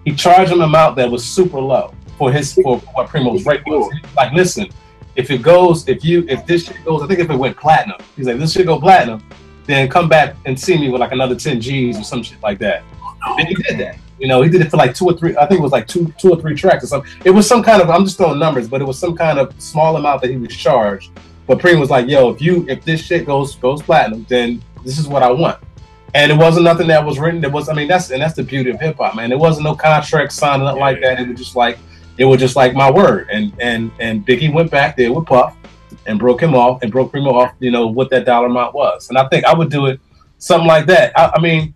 he charged him an amount that was super low for what Primo's rate was. He was like, listen, if this shit goes, I think if it went platinum, he's like, this shit go platinum, then come back and see me with like another 10 G's or some shit like that. And he did that. You know, he did it for like 2 or 3, I think it was like two or three tracks or something. It was some kind of, I'm just throwing numbers, but it was some kind of small amount that he was charged. But Preem was like, yo, if this shit goes platinum, then this is what I want. And it wasn't nothing that was written. That's the beauty of hip hop, man. There wasn't no contract signed up like that. It was just like my word. And Biggie went back there with Puff and broke Primo off, you know, what that dollar amount was. And I think I would do it something like that. I mean,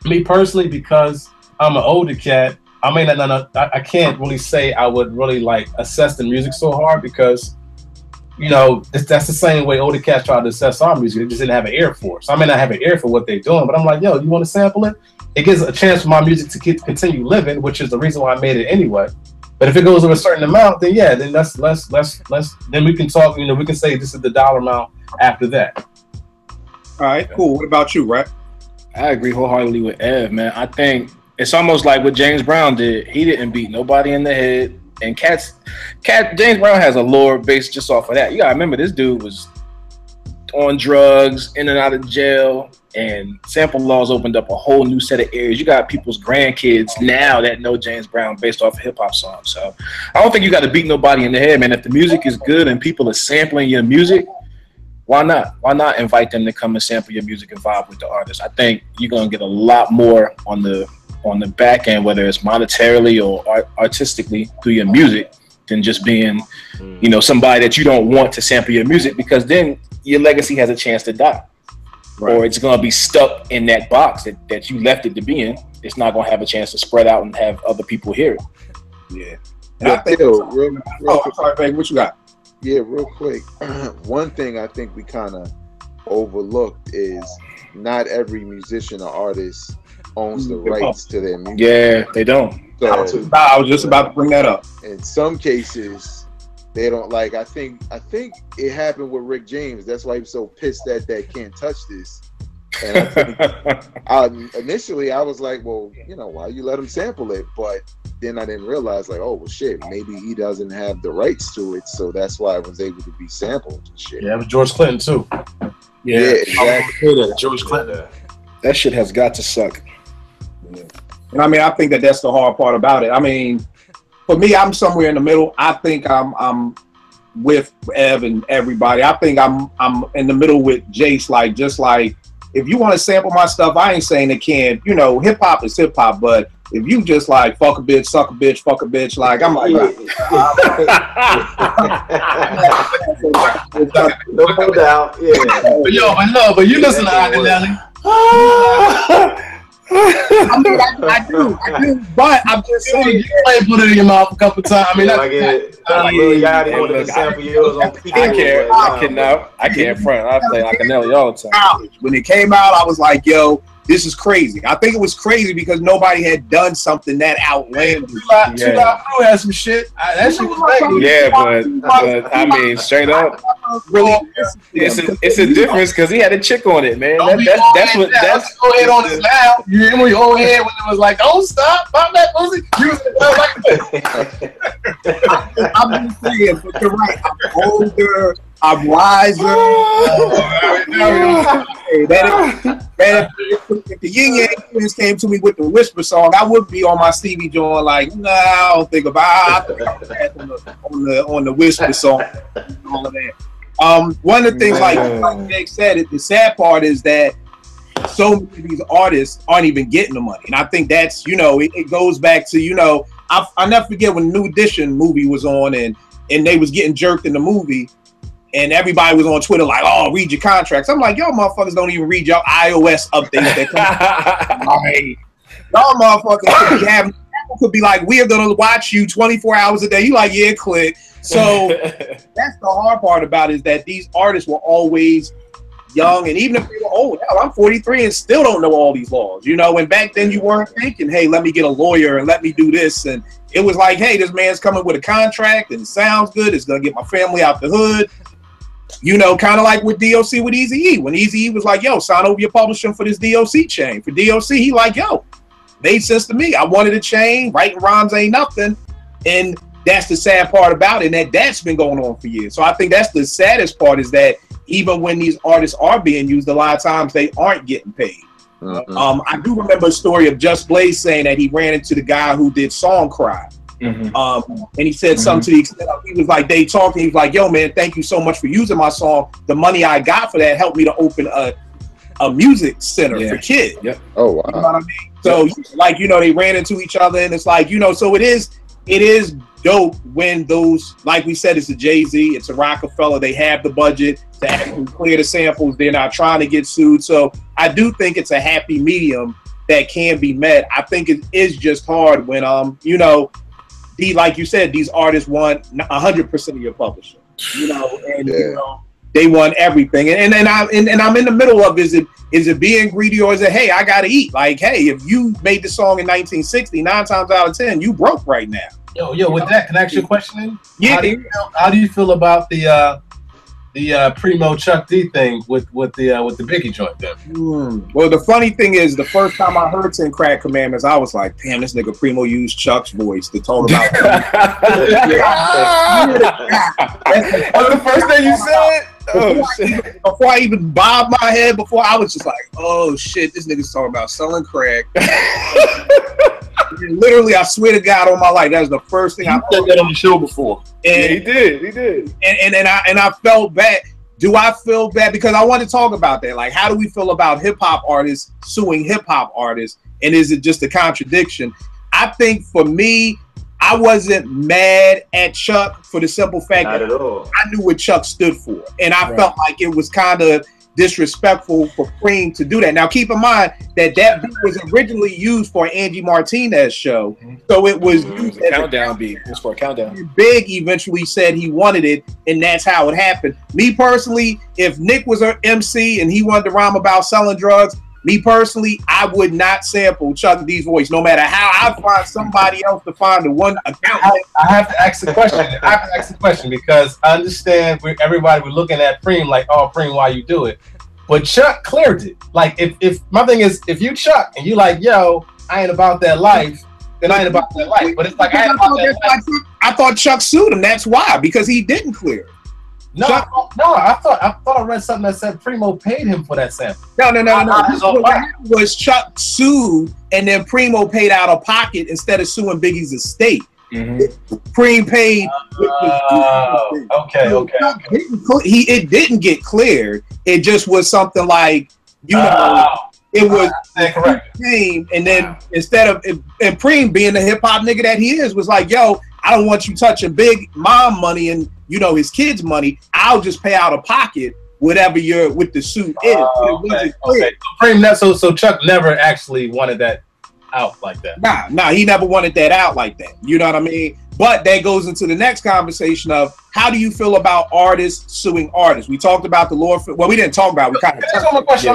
me personally, because I'm an older cat, I can't really say I would really like assess the music so hard, because, you know, that's the same way older cats try to assess our music. They just didn't have an ear for it. So I may not have an ear for what they're doing, but I'm like, yo, you want to sample it? It gives a chance for my music to continue living, which is the reason why I made it anyway. But if it goes to a certain amount, then yeah, then let's then we can talk. You know, we can say this is the dollar amount after that. All right, cool. What about you, Rap? I agree wholeheartedly with Ev, man. I think it's almost like what James Brown did. He didn't beat nobody in the head. And James Brown has a lore based just off of that. You gotta remember, this dude was on drugs, in and out of jail, and sample laws opened up a whole new set of areas. You got people's grandkids now that know James Brown based off of hip hop songs. So I don't think you got to beat nobody in the head, man. If the music is good and people are sampling your music, why not? Why not invite them to come and sample your music and vibe with the artist? I think you're gonna get a lot more on the back end, whether it's monetarily or artistically through your music, than just being, you know, somebody that you don't want to sample your music, because then your legacy has a chance to die. Right. Or it's gonna be stuck in that box that you left it to be in. It's not gonna have a chance to spread out and have other people hear it. Yeah. And I think real I'm sorry, babe, what you got? Yeah, real quick. One thing I think we kind of overlooked is not every musician or artist owns the rights to their music. Yeah, they don't. So, I was just about to bring that up. In some cases, they don't. Like, I think it happened with Rick James. That's why he was so pissed that Can't Touch This. And I think initially I was like, well, you know, why you let him sample it? But then I didn't realize, like, oh well, shit, maybe he doesn't have the rights to it, so that's why it was able to be sampled and shit. Yeah, it was George Clinton too. Yeah, exactly. George Clinton. That shit has got to suck. Yeah. And I mean, I think that's the hard part about it. I mean, for me, I'm somewhere in the middle. I think I'm with Ev and everybody. I think I'm in the middle with Jace. Like, just like, if you want to sample my stuff, I ain't saying they can't. You know, hip hop is hip hop, but if you just like fuck a bitch, suck a bitch, fuck a bitch, like I'm like, no doubt, yeah. But you listen to Akinelli. I mean, I do, but I'm just saying, you might put it in your mouth a couple times. I mean, I get really got it. Wanted to sample yours on P. I can't front. I play Akinelli all the time. When it came out, I was like, yo, this is crazy. I think it was crazy because nobody had done something that outlandish. Two Live Crew had some shit. That shit was crazy. Yeah, but I mean, straight up, really, it's a difference because he had a chick on it, man. That's what. Go ahead on his mouth. You remember your old head when it was like, "Don't stop, pop that pussy." You was like, I'm just saying, but you're right. I'm older. I'm wiser. If the Yin Yang Twins came to me with the Whisper song, I would be on my Stevie Joint like, nah, I don't think about it. on the Whisper song. All of that. One of the things, like Jake said, the sad part is that so many of these artists aren't even getting the money. And I think that's, you know, it goes back to, you know, I'll never forget when New Edition movie was on and they was getting jerked in the movie. And everybody was on Twitter like, oh, read your contracts. I'm like, y'all motherfuckers don't even read your iOS updates that come out. Y'all motherfuckers could be like, we are going to watch you 24 hours a day. You like, yeah, click. So that's the hard part about it, is that these artists were always young. And even if they were old, hell, I'm 43 and still don't know all these laws. You know, and back then you weren't thinking, hey, let me get a lawyer and let me do this. And it was like, hey, this man's coming with a contract and it sounds good. It's going to get my family out the hood. You know, kind of like with DOC with Eazy-E. When Eazy-E was like, yo, sign over your publishing for this DOC chain. For DOC, he like, yo, made sense to me. I wanted a chain. Writing rhymes ain't nothing. And that's the sad part about it. And that's been going on for years. So I think that's the saddest part, is that even when these artists are being used, a lot of times they aren't getting paid. Mm-hmm. I do remember a story of Just Blaze saying that he ran into the guy who did Song Cry. Mm-hmm. And he said something to the extent of, he was like, they talking, he was like, yo man, thank you so much for using my song. The money I got for that helped me to open a music center for kids. Yep. Oh wow. You know what I mean? So like, you know, they ran into each other, and it's like, you know, so it is dope when those, like we said, it's a Jay-Z, it's a Rockefeller, they have the budget to actually clear the samples, they're not trying to get sued. So I do think it's a happy medium that can be met. I think it is just hard when you know, like you said, these artists want 100% of your publishing, you know, and you know, they want everything. And I'm in the middle of, is it being greedy, or is it, hey, I gotta eat? Like, hey, if you made the song in 1960, 9 times out of 10, you broke right now. Yo, with that, can I ask you a question? Yeah. How do you feel about the Primo Chuck D thing with the Biggie joint then? Well, the funny thing is, the first time I heard 10 Crack Commandments, I was like, damn, this nigga Primo used Chuck's voice to talk about That's the first thing you said? Oh, shit. Before I even bobbed my head, I was just like, oh shit, this nigga's talking about selling crack. Literally, I swear to God on my life, that was the first thing I said that on the show before. And he did. And I felt bad. Do I feel bad? Because I want to talk about that. Like, how do we feel about hip hop artists suing hip hop artists? And is it just a contradiction? I think for me, I wasn't mad at Chuck for the simple fact that I knew what Chuck stood for. And I felt like it was kind of disrespectful for Cream to do that. Now, keep in mind that beat was originally used for Angie Martinez show. So it was used as countdown beat. It was for a countdown. Big eventually said he wanted it, and that's how it happened. Me personally, if Nick was an MC and he wanted to rhyme about selling drugs, me personally, I would not sample Chuck D's voice, no matter how I find somebody else to find the one account. I have to ask the question. I have to ask the question because I understand everybody was looking at Preem like, oh, Preem, why you do it? But Chuck cleared it. Like, if my thing is, if you Chuck and you like, yo, I ain't about that life, then I ain't about that life. But it's like, I ain't about that life. I thought Chuck sued him. That's why, because he didn't clear it. No, I thought I read something that said Primo paid him for that sample. No. What happened was Chuck sued, and then Primo paid out of pocket instead of suing Biggie's estate. Preem paid. Okay. It didn't get cleared. It just was something like, you know, it was correct. And then instead of and Preem being the hip hop nigga that he is, was like, yo, I don't want you touching Big Mom money and, you know, his kids' money. I'll just pay out of pocket whatever you're with the suit is. So Chuck never actually wanted that out like that. Nah, he never wanted that out like that. You know what I mean? But that goes into the next conversation of how do you feel about artists suing artists? We talked about the Lord. Well, we didn't talk about it. We kind of touched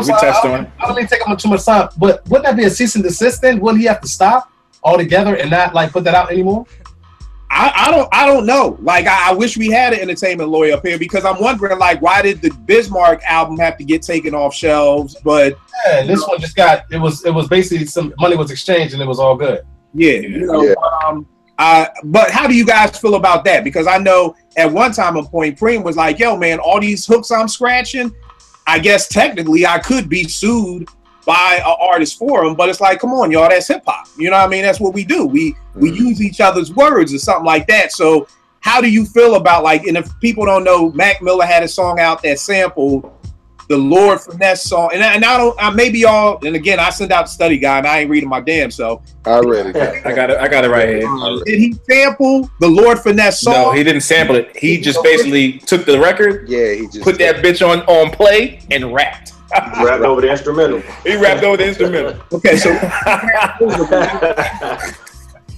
on. I don't mean to take up too much time, but wouldn't that be a cease and desist then? Wouldn't he have to stop altogether and not like put that out anymore? I don't know. Like, I wish we had an entertainment lawyer up here because I'm wondering, like, why did the Biz Mark album have to get taken off shelves? But yeah, this one just got it was basically some money was exchanged and it was all good. Yeah, you know. But how do you guys feel about that? Because I know at one time a point Preem was like, yo, man, all these hooks I'm scratching, I guess technically I could be sued by an artist for them, but it's like, come on, y'all, that's hip hop. You know what I mean? That's what we do. We use each other's words or something like that. So how do you feel about, like, and if people don't know, Mac Miller had a song out that sampled the Lord Finesse song, and I don't, maybe y'all, and again, I sent out the study guide and I ain't reading my damn self. I read it. I got it right here. Did he sample the Lord Finesse song? No, he didn't sample it. He just basically took the record, he just put that bitch on play and rapped. Rapped over the instrumental. He rapped over the instrumental. Okay, so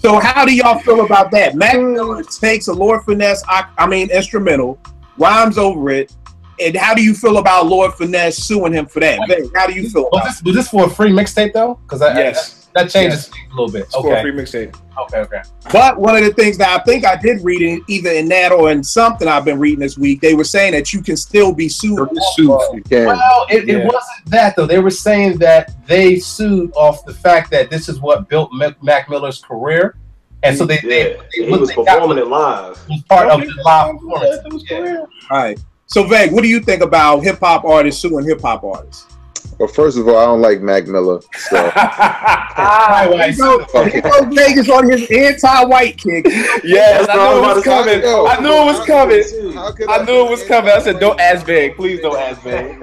so how do y'all feel about that? Mac Miller takes a Lord Finesse, instrumental, rhymes over it. And how do you feel about Lord Finesse suing him for that? How do you feel about it? Was this for a free mixtape though? Because that changes things a little bit. It's for a free mixtape. Okay. But one of the things that I think I did read in either in that or in something I've been reading this week, they were saying that you can still be sued. Well, it wasn't that though. They were saying that they sued off the fact that this is what built Mac Miller's career. And so he was performing it live. It was part of the live performance. All right. So, Veg, what do you think about hip hop artists suing hip hop artists? Well, first of all, I don't like Mac Miller. So. Vegas on his anti-white kick. Yes, I knew it was coming. I knew it was coming. I said, don't ask Veg. Please don't ask Veg.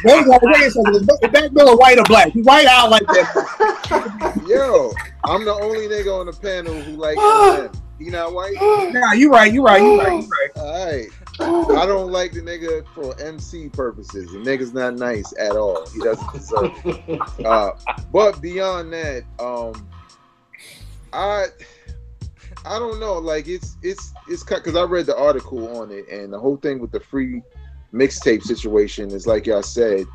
Wait a second. Is Mac Miller white or black? He white out like that. Yo, I'm the only nigga on the panel who like him. He not white? Nah, you right. All right. I don't like the nigga for MC purposes. The nigga's not nice at all. He doesn't deserve it. But beyond that, I don't know. Like it's because I read the article on it, and the whole thing with the free mixtape situation is, like y'all said,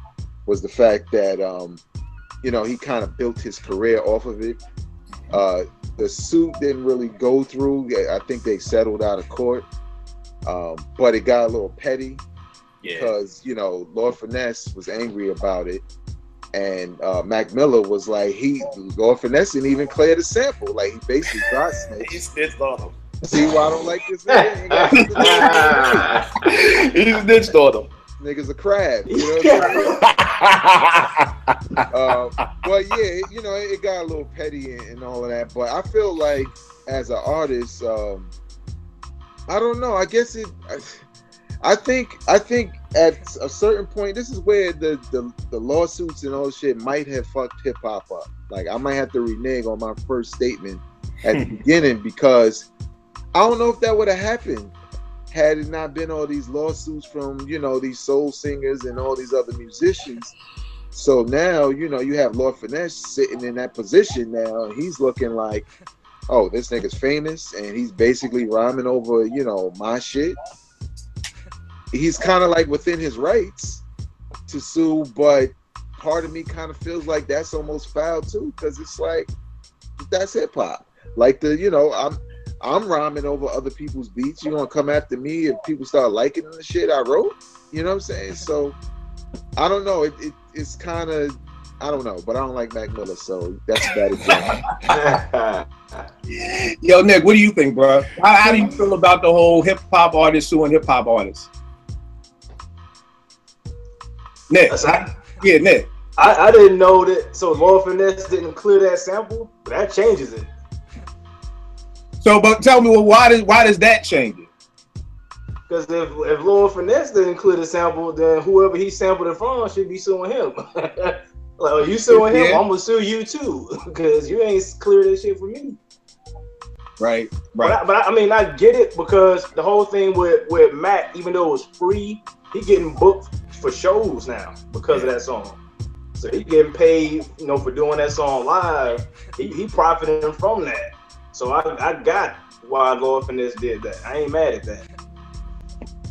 was the fact that he kind of built his career off of it. The suit didn't really go through. I think they settled out of court. But it got a little petty because, Lord Finesse was angry about it. And Mac Miller was like, Lord Finesse didn't even clear the sample. Like, he basically got snitched. He snitched on him. See why I don't like this nigga? He snitched on him. Nigga's a crab. You know what I'm saying? But yeah, it got a little petty and all of that. But I feel like as an artist, I don't know. I guess I think at a certain point, this is where the lawsuits and all this shit might have fucked hip hop up. Like, I might have to renege on my first statement at the beginning, because I don't know if that would have happened had it not been all these lawsuits from, you know, these soul singers and all these other musicians. So now, you know, you have Lord Finesse sitting in that position now, and he's looking like, oh, this nigga's famous, and he's basically rhyming over, you know, my shit. He's kind of like within his rights to sue, but part of me kind of feels like that's almost foul too, because it's like, that's hip hop. Like, you know, I'm rhyming over other people's beats. You gonna come after me if people start liking the shit I wrote? You know what I'm saying? So I don't know. It's kind of, I don't know, but I don't like Mac Miller, so that's a bad example. Yo, Nick, what do you think, bro? How do you feel about the whole hip hop artists suing hip hop artists? Nick, Nick. I didn't know that. So Lord Finesse didn't clear that sample. But that changes it. So, but tell me, well, why does that change it? Because if Lord Finesse didn't clear the sample, then whoever he sampled it from should be suing him. Like, are you suing him? I'm gonna sue you too, because you ain't clear this shit for me. Right. But I mean, I get it, because the whole thing with Mac, even though it was free, he getting booked for shows now because of that song. So he getting paid, you know, for doing that song live. He profiting from that. So I got why Lord Finesse did that. I ain't mad at that.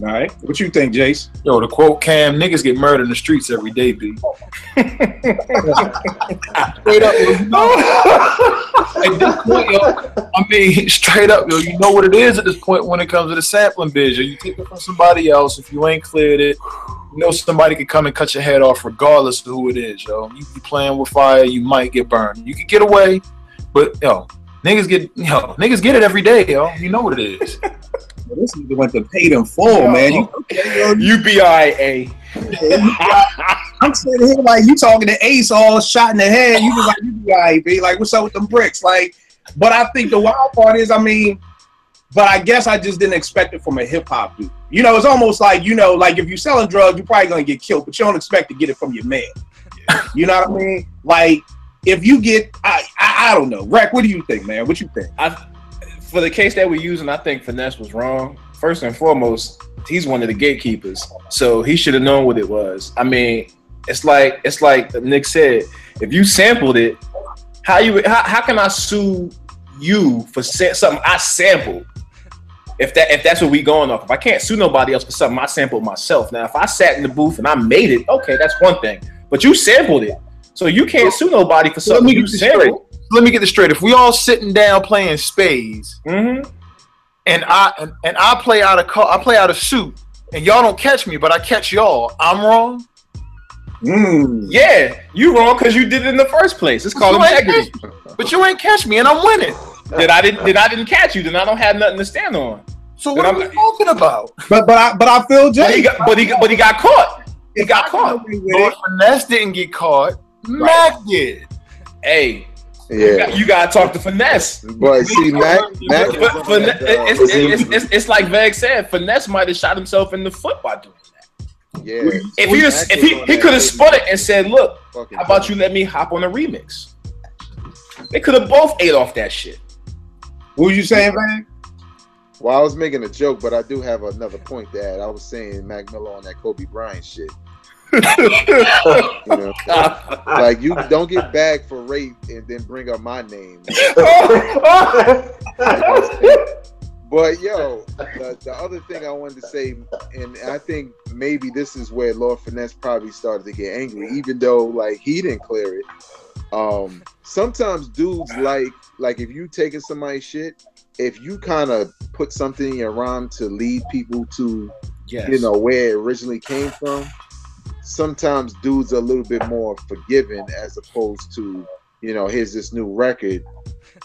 All right. What you think, Jace? Yo, to quote Cam, niggas get murdered in the streets every day, B. Straight up, yo. At this point, yo, I mean, straight up, yo, you know what it is at this point when it comes to the sampling biz. Yo, you take it from somebody else. If you ain't cleared it, you know somebody could come and cut your head off regardless of who it is, yo. You be playing with fire, you might get burned. You could get away, but yo, niggas get it every day, yo. You know what it is. Well, this nigga went to paid in full, man. UBIA. I'm sitting here like you talking to Ace all shot in the head. You just like UBIA, be like, what's up with them bricks? Like, but I think the wild part is, I mean, but I guess I just didn't expect it from a hip hop dude. You know, it's almost like, you know, like if you're selling drugs, you're probably gonna get killed, but you don't expect to get it from your man. You know what I mean? Like, if you get, I don't know. Rec, what do you think, man? What you think? For the case that we're using, I think Finesse was wrong. First and foremost, he's one of the gatekeepers, so he should have known what it was. I mean, it's like Nick said, if you sampled it, how can I sue you for something I sampled? If that's what we going off. If I can't sue nobody else for something I sampled myself. Now, if I sat in the booth and I made it, okay, that's one thing. But you sampled it, so you can't sue nobody for something you sampled. Let me get this straight. If we all sitting down playing spades, and I play out of suit, and y'all don't catch me, but I catch y'all, I'm wrong. Yeah, you wrong because you did it in the first place. It's called integrity. But you ain't catch me, and I'm winning. Then I didn't catch you. Then I don't have nothing to stand on. So what are we talking about? But I feel Jay. But he got caught. He got caught. Lord Finesse didn't get caught. Mac did. Hey. Yeah, you gotta talk to Finesse. But see, Mac it's like Veg said. Finesse might have shot himself in the foot by doing that. Yeah. If he could have spun it and said, "Look, how about you let me hop on a remix?" They could have both ate off that shit. What was you saying, man? Well, I was making a joke, but I do have another point to add. I was saying Mac Miller on that Kobe Bryant shit. You know, like you don't get bagged for rape and then bring up my name. But yo, the other thing I wanted to say, and I think maybe this is where Lord Finesse probably started to get angry, even though like he didn't clear it. Sometimes dudes like if you taking somebody's shit, if you kind of put something in your rhyme to lead people to, you know, where it originally came from. Sometimes dudes are a little bit more forgiving as opposed to, you know, here's this new record.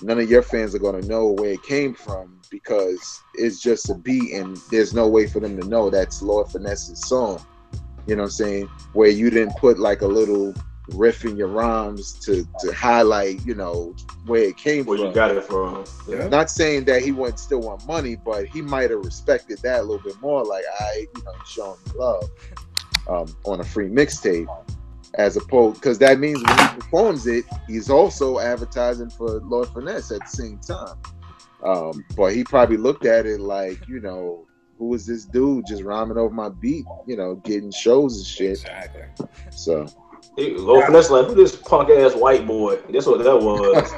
None of your fans are going to know where it came from because it's just a beat and there's no way for them to know that's Lord Finesse's song. You know what I'm saying? Where you didn't put like a little riffing your rhymes to highlight, you know, where it came Where from. you got it from. Yeah. Not saying that he wouldn't still want money, but he might have respected that a little bit more. Like, you know, showing me love on a free mixtape, as opposed, because that means when he performs it, he's also advertising for Lord Finesse at the same time. But he probably looked at it like, you know, who is this dude just rhyming over my beat, you know, getting shows and shit. Exactly. So Lord Finesse like, who this punk ass white boy? That's what that was.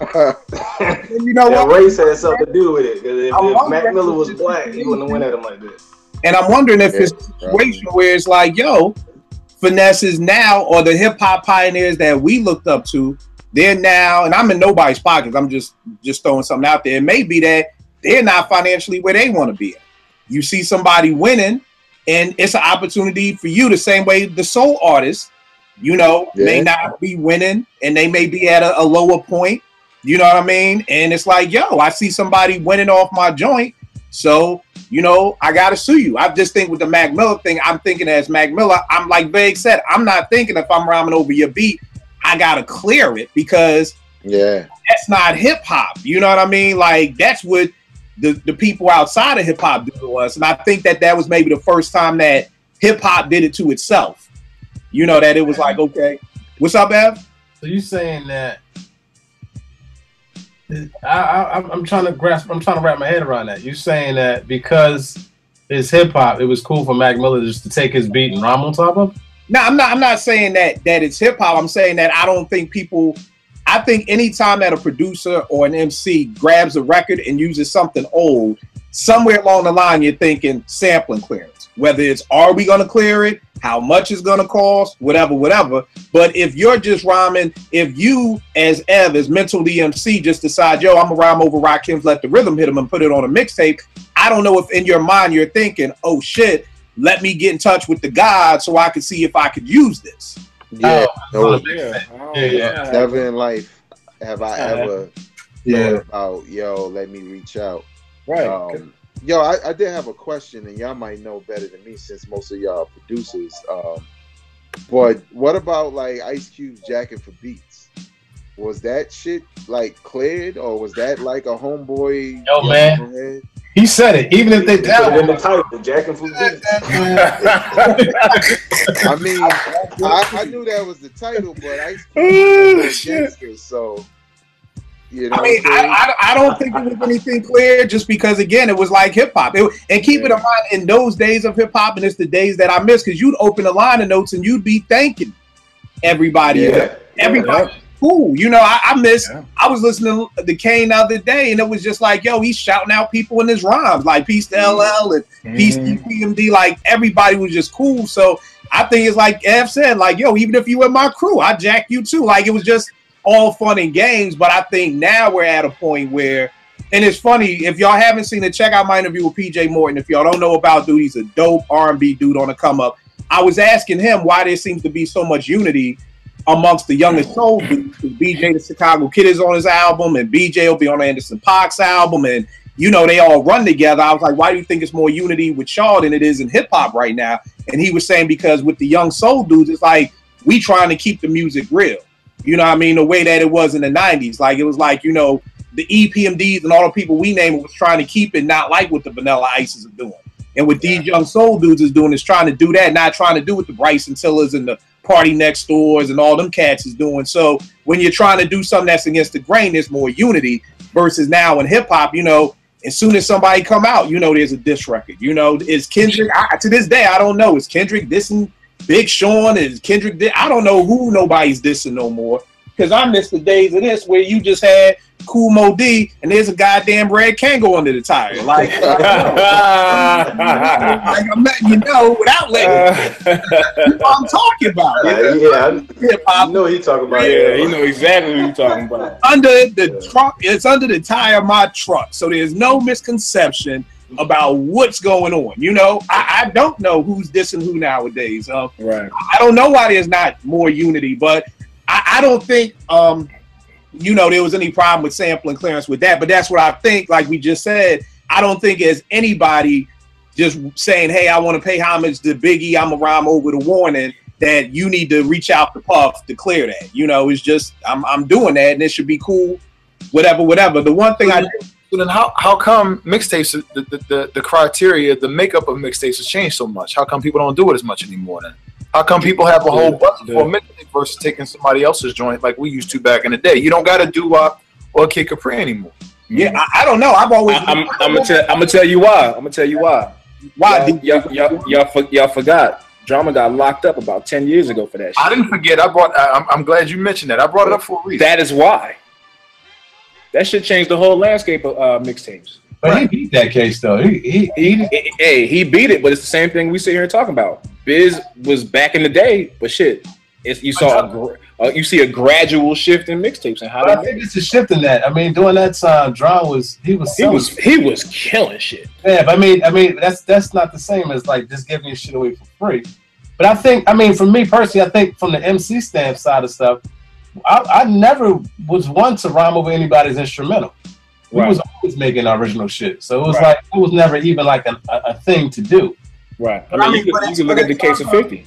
You know that what? race had something to do with it. If Mac Miller was black, he wouldn't have went at him like this. And I'm wondering if it's a situation where it's like, yo, Finesse is now, or the hip hop pioneers that we looked up to, they're now, and I'm in nobody's pockets, I'm just throwing something out there. It may be that they're not financially where they want to be at. You see somebody winning, and it's an opportunity for you, the same way the soul artists, you know, may not be winning, and they may be at a lower point. You know what I mean? And it's like, yo, I see somebody winning off my joint, so, you know, I got to sue you. I just think with the Mac Miller thing, I'm thinking as Mac Miller, I'm like Vague said, I'm not thinking if I'm rhyming over your beat, I got to clear it, because that's not hip hop. You know what I mean? Like, that's what the people outside of hip hop do to us. And I think that was maybe the first time that hip hop did it to itself. You know, that it was like, okay, what's up, Ev? So you saying that I'm trying to grasp, I'm trying to wrap my head around that. You saying that because it's hip hop, it was cool for Mac Miller just to take his beat and rhyme on top of it? No, I'm not saying that it's hip hop. I'm saying that I don't think people, I think anytime that a producer or an MC grabs a record and uses something old, somewhere along the line you're thinking sampling clearance. Whether it's, are we going to clear it? How much it's going to cost? Whatever. But if you're just rhyming, if you as Ev, as Mental DMC, just decide, yo, I'm going to rhyme over Rakim's Let the Rhythm Hit Him and put it on a mixtape, I don't know if in your mind you're thinking, oh shit, let me get in touch with the God so I can see if I could use this. Yeah. Yeah. Never in life have I ever thought about, yo, let me reach out. Right. Yo, I did have a question, and y'all might know better than me since most of y'all are producers. But what about like Ice Cube's Jacking for Beats? Was that shit like cleared, or was that like a homeboy? Yo, man, he said it. Even if they down in the title, Jacking for Beats. I mean, I knew that was the title, but Ice Cube was a gangster, so. You know, I mean, I don't think it was anything clear, just because, again, it was like hip hop. And keep it in mind, in those days of hip hop, and it's the days that I miss, because you'd open a line of notes and you'd be thanking everybody. Everybody. Cool. You know, I miss, I was listening to Kane the other day, and it was just like, yo, he's shouting out people in his rhymes, like peace to LL and peace to PMD. Like, everybody was just cool. So I think it's like Ev said, like, yo, even if you were my crew, I'd jack you too. Like, it was just all fun and games. But I think now we're at a point where, and it's funny, if y'all haven't seen it, check out my interview with PJ Morton. If y'all don't know about dude, he's a dope R&B dude on the come up. I was asking him why there seems to be so much unity amongst the youngest soul dudes. BJ the Chicago Kid is on his album, and BJ will be on Anderson .Paak's album, and you know, they all run together. I was like, why do you think it's more unity with y'all than it is in hip hop right now? And he was saying, because with the young soul dudes, it's like we trying to keep the music real. You know what I mean? The way that it was in the 90s. Like, it was like, you know, the EPMDs and all the people we name was trying to keep it not like what the Vanilla Ices are doing. And what these young soul dudes is doing is trying to do that, not trying to do what the Bryson Tillers and the Party Next Doors and all them cats is doing. So when you're trying to do something that's against the grain, there's more unity versus now in hip hop, you know, as soon as somebody come out, you know, there's a diss record. You know, is Kendrick, to this day, I don't know. Is Kendrick dissing Big Sean? Is Kendrick I don't know who nobody's dissing no more. Because I miss the days of this where you just had Cool Mo D and there's a goddamn red Kango under the tire. Like, like I'm letting you know without letting you know what I'm talking about. I know he's talking about. Yeah, you know exactly what you're talking about. Under the truck, it's under the tire of my truck. So there's no misconception about what's going on. You know, I don't know who's dissing who nowadays. Right. I don't know why there's not more unity, but I don't think, you know, there was any problem with sampling clearance with that. But that's what I think, like we just said, I don't think as anybody just saying, hey, I want to pay homage to Biggie, I'm going to rhyme over the Warning, that you need to reach out to Puff to clear that. You know, it's just I'm doing that, and it should be cool. Whatever. The one thing then how come mixtapes, the criteria, the makeup of mixtapes has changed so much? How come people don't do it as much anymore then? How come people have a whole budget for a mixtape versus taking somebody else's joint like we used to back in the day? You don't got to do or Kid Capri anymore. Yeah, I don't know. I've always. I'm gonna tell you why. Why? Y'all forgot. Drama got locked up about 10 years ago for that shit. I didn't forget. I'm glad you mentioned that. I brought it up for a reason. That is why. That shit changed the whole landscape of mixtapes. But he beat that case though. He beat it, but it's the same thing we sit here and talk about. Biz was back in the day, but shit, you see a gradual shift in mixtapes and how. I think it's a shift in that. I mean, during that time, Drum was killing shit. Yeah, but I mean that's not the same as like just giving your shit away for free. But I think, for me personally, I think from the MC stamp side of stuff, I never was one to rhyme over anybody's instrumental. We was always making original shit, so it was like it was never even like a thing to do. Right. I mean, you can look at the case of 50.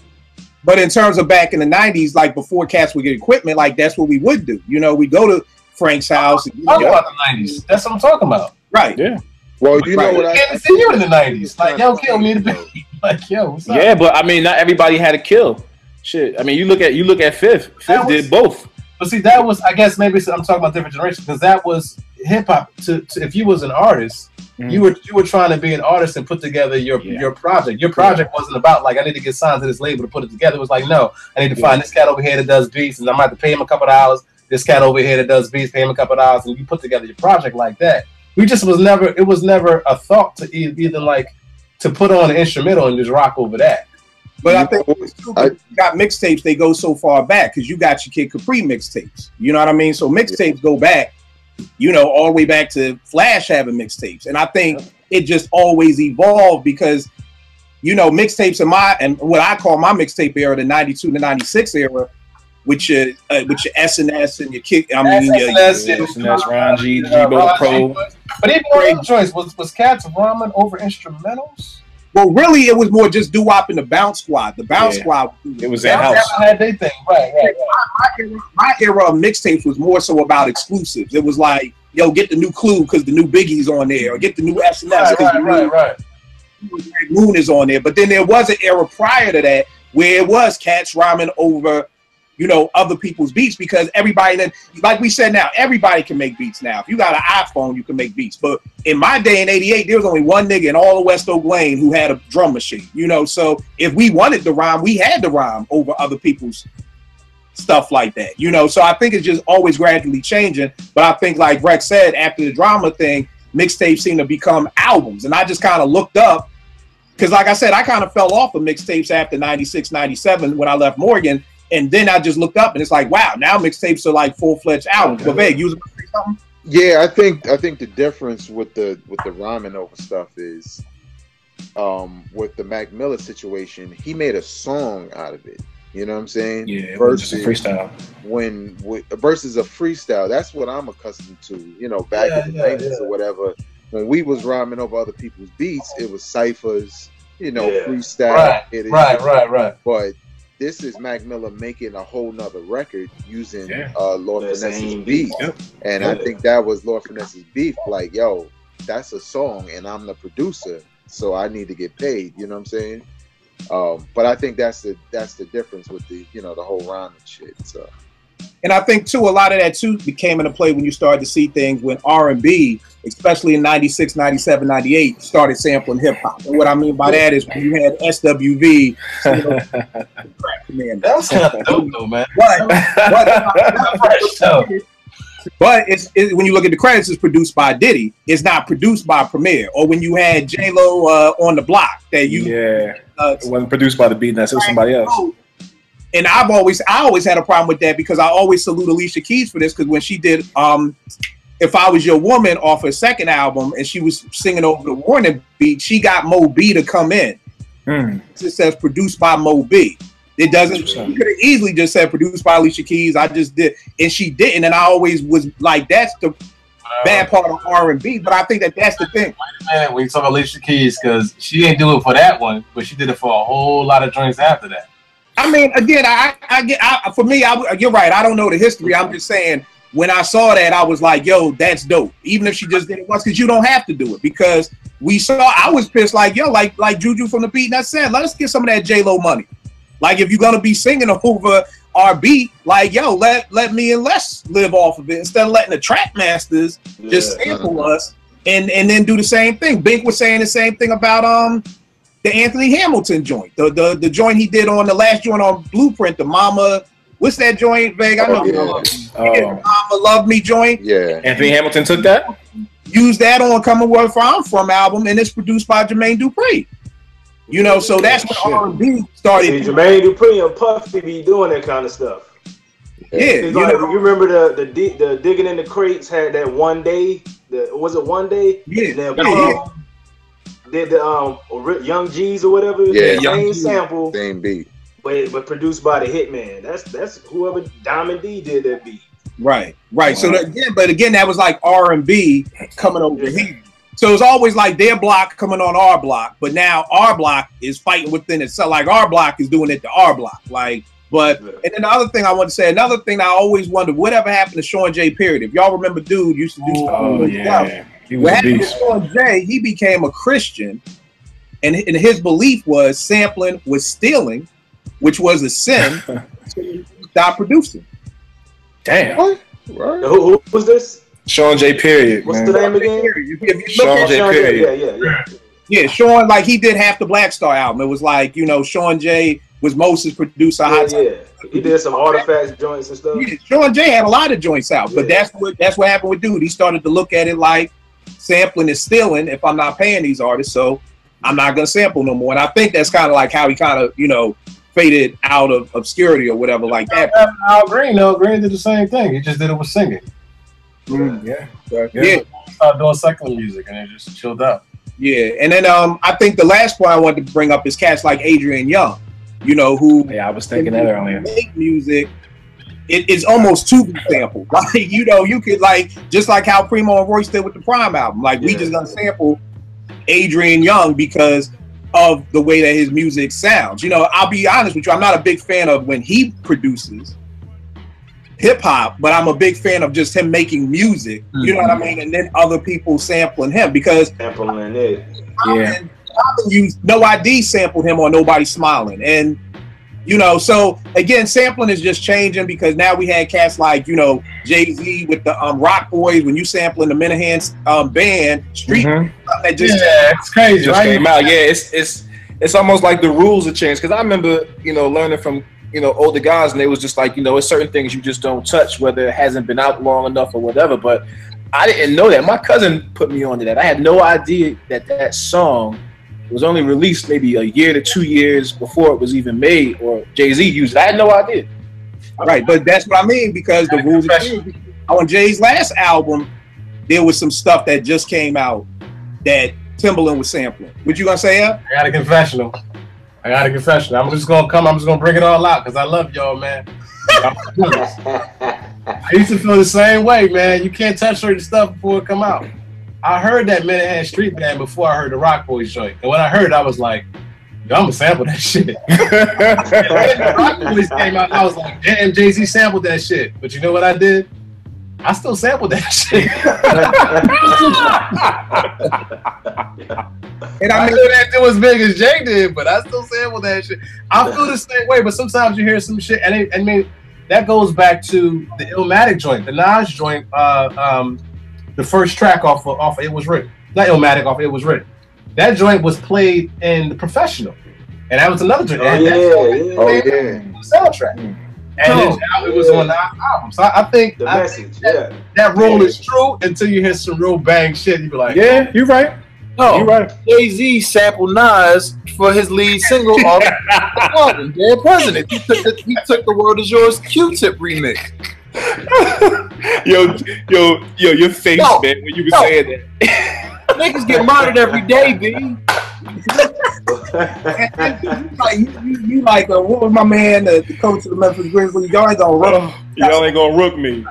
But in terms of back in the 90s, like before cats would get equipment, like that's what we would do. You know, we go to Frank's house. And, talk about the 90s. That's what I'm talking about. Right. Yeah. Well, you know what? I see you in the 90s. Like, yo, kill me to be. Like, yo, what's up? Yeah, but I mean, not everybody had a kill. Shit. I mean, you look at Fifth. Fifth did both. But see, that was, I guess maybe I'm talking about different generations, because that was hip hop. To if you was an artist, you were trying to be an artist and put together your project. Your project wasn't about like I need to get signed to this label to put it together. It was like, no, I need to find this cat over here that does beats, and I'm going to have to pay him a couple of dollars. This cat over here that does beats, pay him a couple of dollars, and you put together your project like that. It was never a thought to either like to put on an instrumental and just rock over that. But I think you got mixtapes, they go so far back because you got your Kid Capri mixtapes. You know what I mean? So mixtapes go back, you know, all the way back to Flash having mixtapes. And I think it just always evolved because, you know, mixtapes and what I call my mixtape era, the 92 to 96 era, with your S&S and your Kick. I mean, S&S, Ron G, G-Bo Pro. But even on choice, was Cats rhyming over instrumentals? Well, really, it was more just doo-wop in the Bounce Squad. The Bounce Squad. It was that house. Had they thing. Right. My era of mixtapes was more so about exclusives. It was like, yo, get the new Clue because the new Biggie's on there, or get the new S&S because the new Moon is on there. But then there was an era prior to that where it was Cats rhyming over, you know, other people's beats, because everybody, then, like we said now, everybody can make beats now. If you got an iPhone, you can make beats. But in my day in '88, there was only one nigga in all of West Oak Lane who had a drum machine, you know. So if we wanted to rhyme, we had to rhyme over other people's stuff like that, you know. So I think it's just always gradually changing. But I think, like Rex said, after the drama thing, mixtapes seem to become albums. And I just kind of looked up, because like I said, I kind of fell off of mixtapes after 96, 97 when I left Morgan. And then I just looked up and it's like, wow, now mixtapes are like full-fledged albums. But Veg, you was about to say something? Yeah, I think the difference with the rhyming over stuff is with the Mac Miller situation, he made a song out of it. You know what I'm saying? Yeah, versus a freestyle. Versus a freestyle, that's what I'm accustomed to. You know, back in the 90s or whatever, when we was rhyming over other people's beats, it was ciphers, you know, freestyle. Right. But this is Mac Miller making a whole nother record using Lord Finesse's beat. And I think that was Lord Finesse's beef. Like, yo, that's a song and I'm the producer, so I need to get paid. You know what I'm saying? But I think that's the difference with the, you know, the whole rhyming shit. So. And I think too, a lot of that too became into play when you started to see things when R&B, especially in 96, 97, 98, started sampling hip hop. And what I mean by that is when you had SWV, that was kind of dope though, man. But it's when you look at the credits, it's produced by Diddy. It's not produced by Premier. Or when you had J-Lo on the block, that it wasn't produced by the Beatnuts, it was somebody else. And I always had a problem with that, because I always salute Alicia Keys for this, because when she did If I Was Your Woman off her second album and she was singing over the Warner beat, she got Mo B to come in. It says produced by Mo B. It doesn't. You could have easily just said produced by Alicia Keys. I just did, and she didn't. And I always was like, that's the bad part of R&B. But I think that's the thing. Wait a minute, when you talk about Alicia Keys, because she didn't do it for that one, but she did it for a whole lot of joints after that. I mean, again, for me, you're right. I don't know the history. I'm just saying, when I saw that, I was like, yo, that's dope. Even if she just did it once, because you don't have to do it. Because I was pissed, like, yo, like Juju from the Beat That Said, let us get some of that J-Lo money. Like, if you're going to be singing over our beat, like, yo, let me and Les live off of it instead of letting the track masters just sample us and then do the same thing. Bink was saying the same thing about the Anthony Hamilton joint, the joint he did on the last joint on Blueprint, the Mama, what's that joint, Veg? I know Mama Love Me joint. Yeah. Anthony Hamilton took that? Used that on Coming Where I'm From album, and it's produced by Jermaine Dupri. You know, so that's when R&B started. See, Jermaine Dupri and Puffy be doing that kind of stuff. Yeah, you remember the Digging in the Crates had that One Day. Was it One Day? Yeah. And then did the Young G's or whatever. Yeah, same sample, same beat, but produced by the Hitman. That's whoever Diamond D did that beat. Right. Wow. So again, that was like R&B coming over here. So it's always like their block coming on our block, but now our block is fighting within itself. Like our block is doing it to our block. Like, and then the other thing I want to say, another thing I always wondered, whatever happened to Sean J. Period? If y'all remember, dude used to do stuff. Oh yeah, he was what a happened to beast. Sean J? He became a Christian, and his belief was sampling was stealing, which was a sin. So he stopped producing. Damn. What? Right. Who was this? Sean J. Period. What's man. the name again? If you look Sean at J. Period. Yeah, Sean, like he did half the Black Star album. It was like, you know, Sean J was Moses' producer. Yeah. He did some artifacts joints and stuff. Yeah, Sean J had a lot of joints out, but that's what happened with Dude. He started to look at it like sampling is stealing if I'm not paying these artists, so I'm not gonna sample no more. And I think that's kind of like how he kind of, you know, faded out of obscurity or whatever like that. Al Green, though, Green did the same thing. He just did it with singing. Yeah. He started doing secular music and it just chilled out. Yeah, and then I think the last point I wanted to bring up is cats like Adrian Young, you know, who I was thinking that earlier. Make music. It's almost too sampled. Like, you know, you could like just like how Primo and Royce did with the Prime album. Like we just gonna sample Adrian Young because of the way that his music sounds. You know, I'll be honest with you, I'm not a big fan of when he produces hip hop, but I'm a big fan of just him making music. You know what I mean? And then other people sampling him because sampling it. Yeah. No ID sampled him on Nobody Smiling. And you know, so again, sampling is just changing because now we had cats like, you know, Jay-Z with the Rock Boys when you sampling the Menahan band Street. That just it's crazy. Just came out. Yeah, it's almost like the rules have changed. Because I remember, you know, learning from, you know, older guys, and they was just like, you know, there's certain things you just don't touch, whether it hasn't been out long enough or whatever. But I didn't know that. My cousin put me onto that. I had no idea that song was only released maybe a year to 2 years before it was even made, or Jay-Z used it. I had no idea. Right, but that's what I mean, because the rules are changing. On Jay's last album, there was some stuff that just came out that Timbaland was sampling. What you gonna say, Al? I got a confessional. I'm just gonna bring it all out because I love y'all, man. I used to feel the same way, man. You can't touch certain stuff before it come out. I heard that Menahan Street Band before I heard the Rock Boys joint. And when I heard it, I was like, yo, I'm gonna sample that shit. And when the Rock Boys came out, I was like, damn, Jay-Z sampled that shit. But you know what I did? I still sampled that shit. And I knew that it was big as Jay did, but I still sampled that shit. I feel the same way, but sometimes you hear some shit, and I mean, that goes back to the Illmatic joint, the Nas joint, the first track off of It Was Written. Not Illmatic, off It Was Written. That joint was played in The Professional. And that was another joint. The soundtrack. And it was on the album. So I think that rule is true until you hear some real bang shit. You be like, yeah, you're right. No, you're right. Jay-Z sampled Nas for his lead single off the album, Dead President. He took the World Is Yours Q-Tip remix. yo, your face, man, when you were saying that. Niggas get murdered every day, B. you like what was my man, the coach of the Memphis Grizzlies? Y'all ain't gonna rook. Y'all ain't gonna rook me.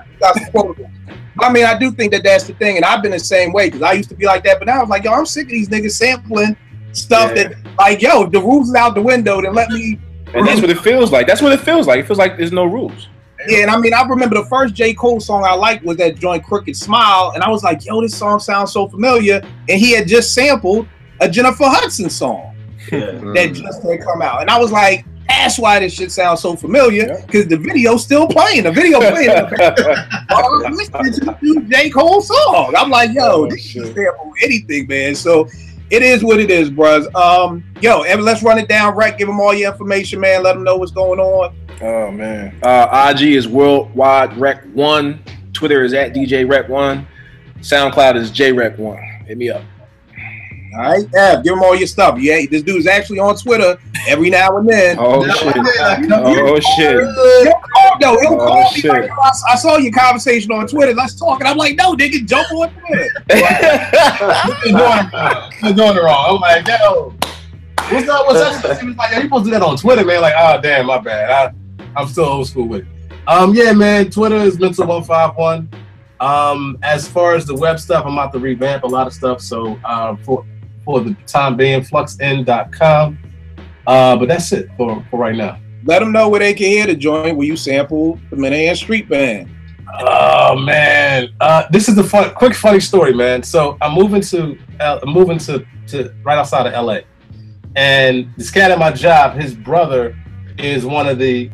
I mean, I do think that that's the thing, and I've been the same way because I used to be like that, but now I'm like, yo, I'm sick of these niggas sampling stuff that, like, yo, the rules is out the window. Then let me And that's what it feels like. That's what it feels like. It feels like there's no rules. Yeah, and I mean, I remember the first J. Cole song I liked was that joint Crooked Smile, and I was like, yo, this song sounds so familiar. And he had just sampled a Jennifer Hudson song that just had come out. And I was like, that's why this shit sounds so familiar, because the video's still playing. The video playing. I'm listening to the J. Cole song. I'm like, yo, this shit sample anything, man. So it is what it is, bros. Yo, let's run it down, Rec. Give them all your information, man. Let them know what's going on. Oh man. IG is Worldwide Rec 1. Twitter is at DJ Rec 1. SoundCloud is JRec 1. Hit me up. All right, give them all your stuff. Yeah, this dude's actually on Twitter every now and then. Oh shit! Oh shit! He'll call me. Like, I saw your conversation on Twitter. Let's talk. And I'm like, no, nigga, jump on Twitter. You're doing it wrong. I'm like, yo, what's up? What's up? He was like, yo, you supposed to do that on Twitter, man. Like, oh damn, my bad. I'm still old school with it. Yeah, man. Twitter is Mental151. As far as the web stuff, I'm about to revamp a lot of stuff. So for the time being, fluxn.com. But that's it for right now. Let them know where they can hear the joint where you sample the Menahan Street Band. Oh man, this is the funny story, man. So I'm moving to right outside of LA, and this cat at my job, his brother is one of the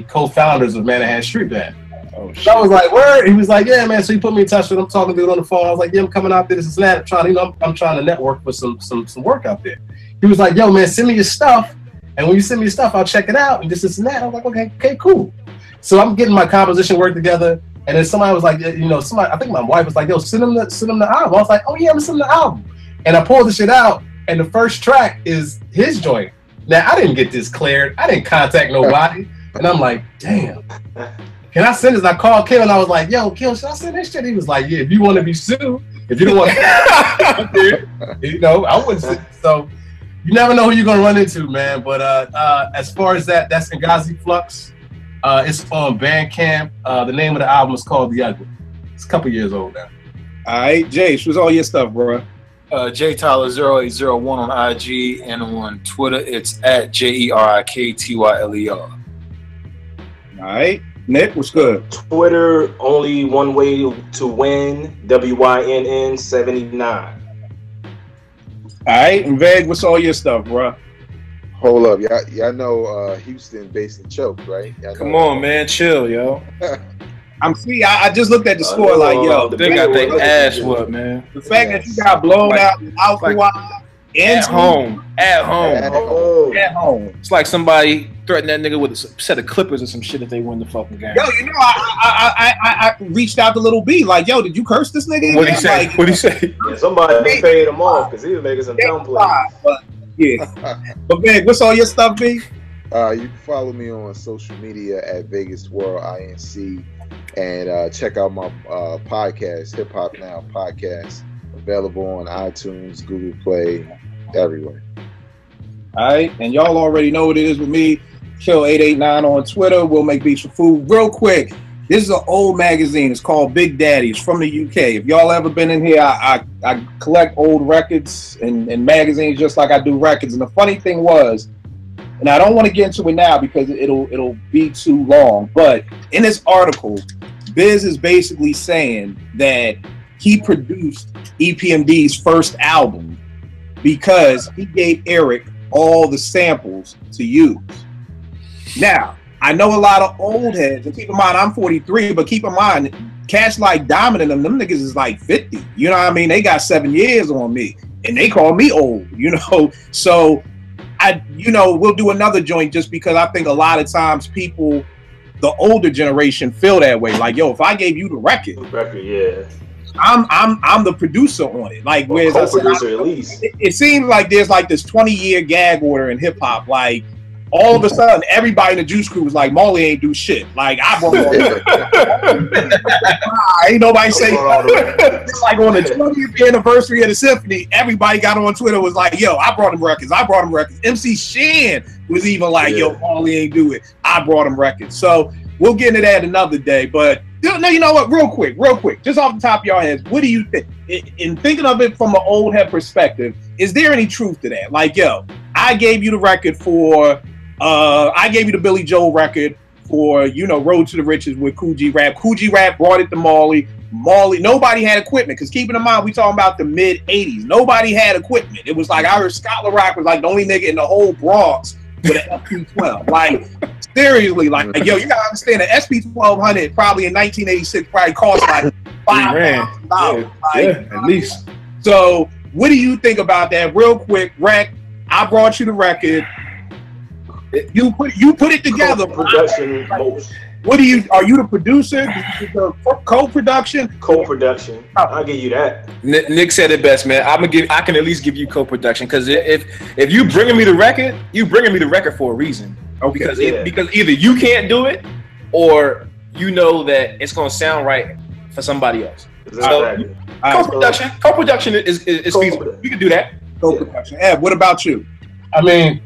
co-founders of Menahan Street Band. Oh, shit. So I was like, word. He was like, yeah, man. So he put me in touch with him, talking to him on the phone. I was like, yeah, I'm coming out there. This is that. I'm trying to network for some work out there. He was like, yo, man, send me your stuff. And when you send me your stuff, I'll check it out. And this and that. I was like, okay, cool. So I'm getting my composition work together. And then somebody was like, I think my wife was like, yo, send him the album. I was like, oh yeah, I'm sending the album. And I pulled the shit out. And the first track is his joint. Now, I didn't get this cleared. I didn't contact nobody. And I'm like, damn. Can I send this? And I called Kill and I was like, yo, Kill, should I send this shit? He was like, yeah, if you want to be sued, if you don't want to, I wouldn't send it. So you never know who you're going to run into, man. But as far as that's Ngazi Flux. It's on Bandcamp. The name of the album is called The Ugly. It's a couple years old now. All right, Jay, what's all your stuff, bro? J Tyler 0801 on IG, and on Twitter it's at JERIKTYLER. All right, Nick, what's good? Twitter, only one way to win, WYNN 79. All right, and Veg, what's all your stuff, bro? Hold up, y'all know Houston based in Choke, right? Come on, man, chill, yo. I just looked at the score like, yo, they got their ass whooped, man. The fact that you got blown out at home. It's like somebody threatened that nigga with a set of clippers or some shit if they win the fucking game. Yo, I reached out to Little B like, yo, did you curse this nigga? What'd he say? What'd he say? Yeah, somebody paid him off because he was making some dumb plays. Yeah. But man, what's all your stuff, B? You can follow me on social media at Vegas World INC, and check out my podcast, Hip Hop Now Podcast, available on iTunes, Google Play, everywhere. All right, and y'all already know what it is with me. Kill889 on Twitter. We'll make beats for food. Real quick, this is an old magazine. It's called Big Daddy. It's from the UK. If y'all ever been in here, I collect old records and magazines just like I do records. And the funny thing was, and I don't want to get into it now because it'll be too long, but in this article, Biz is basically saying that he produced EPMD's first album because he gave Eric all the samples to use. Now, I know a lot of old heads, and keep in mind, I'm 43, but keep in mind, cats like Diamond and them niggas is like 50. You know what I mean? They got 7 years on me, and they call me old, So, we'll do another joint just because I think a lot of times people, the older generation, feel that way. Like, yo, if I gave you the record, yeah, I'm the producer on it. Like, whereas co-producer at least. It seems like there's like this 20-year gag order in hip hop. Like, all of a sudden, everybody in the Juice Crew was like, Molly ain't do shit. Like, I brought ain't nobody say. It's like on the 20th anniversary of the Symphony, everybody got on Twitter was like, yo, I brought him records. MC Shan was even like, yo, Molly ain't do it. I brought him records. So we'll get into that another day. But no, you know what? Real quick, just off the top of your heads, what do you think? In thinking of it from an old head perspective, is there any truth to that? Like, yo, I gave you the record for I gave you the Billy Joel record for, you know, Road to the Riches with Cool G Rap. Cool G Rap brought it to Marley. Nobody had equipment, because keeping in mind, we talking about the mid 80s. Nobody had equipment. It was like, I heard Scott Rock was like the only nigga in the whole Bronx with an SP12. Like, seriously, like, yo, you gotta understand, an SP1200 probably in 1986 probably cost like $5,000. Yeah, at least. So, what do you think about that? Real quick, Rec, I brought you the record. You put it together. Production most. What are you the producer? The co-production? Co-production. I'll give you that. Nick said it best, man. I can at least give you co-production, because if you bringing me the record, you bringing me the record for a reason. Okay. Because either you can't do it, or you know that it's gonna sound right for somebody else. Exactly. So co-production is feasible. You can do that. Co-production. Ed, what about you? I mean,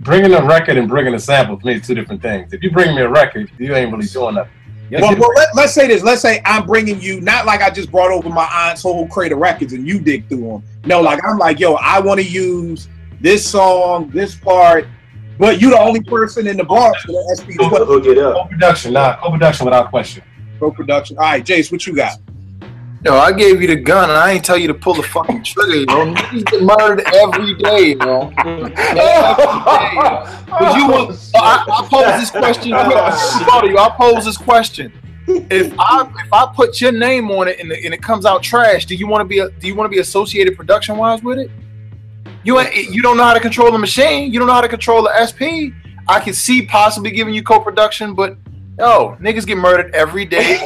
bringing a record and bringing a sample to me is two different things. If you bring me a record, you ain't really doing nothing. Well, let's say this. Let's say I'm bringing you, not like I just brought over my aunt's whole crate of records and you dig through them. No, like I'm like, yo, I want to use this song, this part, but you the only person in the Bronx for the SP12. Hook it up. Co-production without question. Co-production. All right, Jace, what you got? Yo, I gave you the gun and I ain't tell you to pull the fucking trigger, yo. Niggas get murdered every day, yo. I pose this question. I pose this question. If I put your name on it and it comes out trash, do you want to be associated production wise with it? You don't know how to control the machine. You don't know how to control the SP. I can see possibly giving you co-production, but yo, niggas get murdered every day.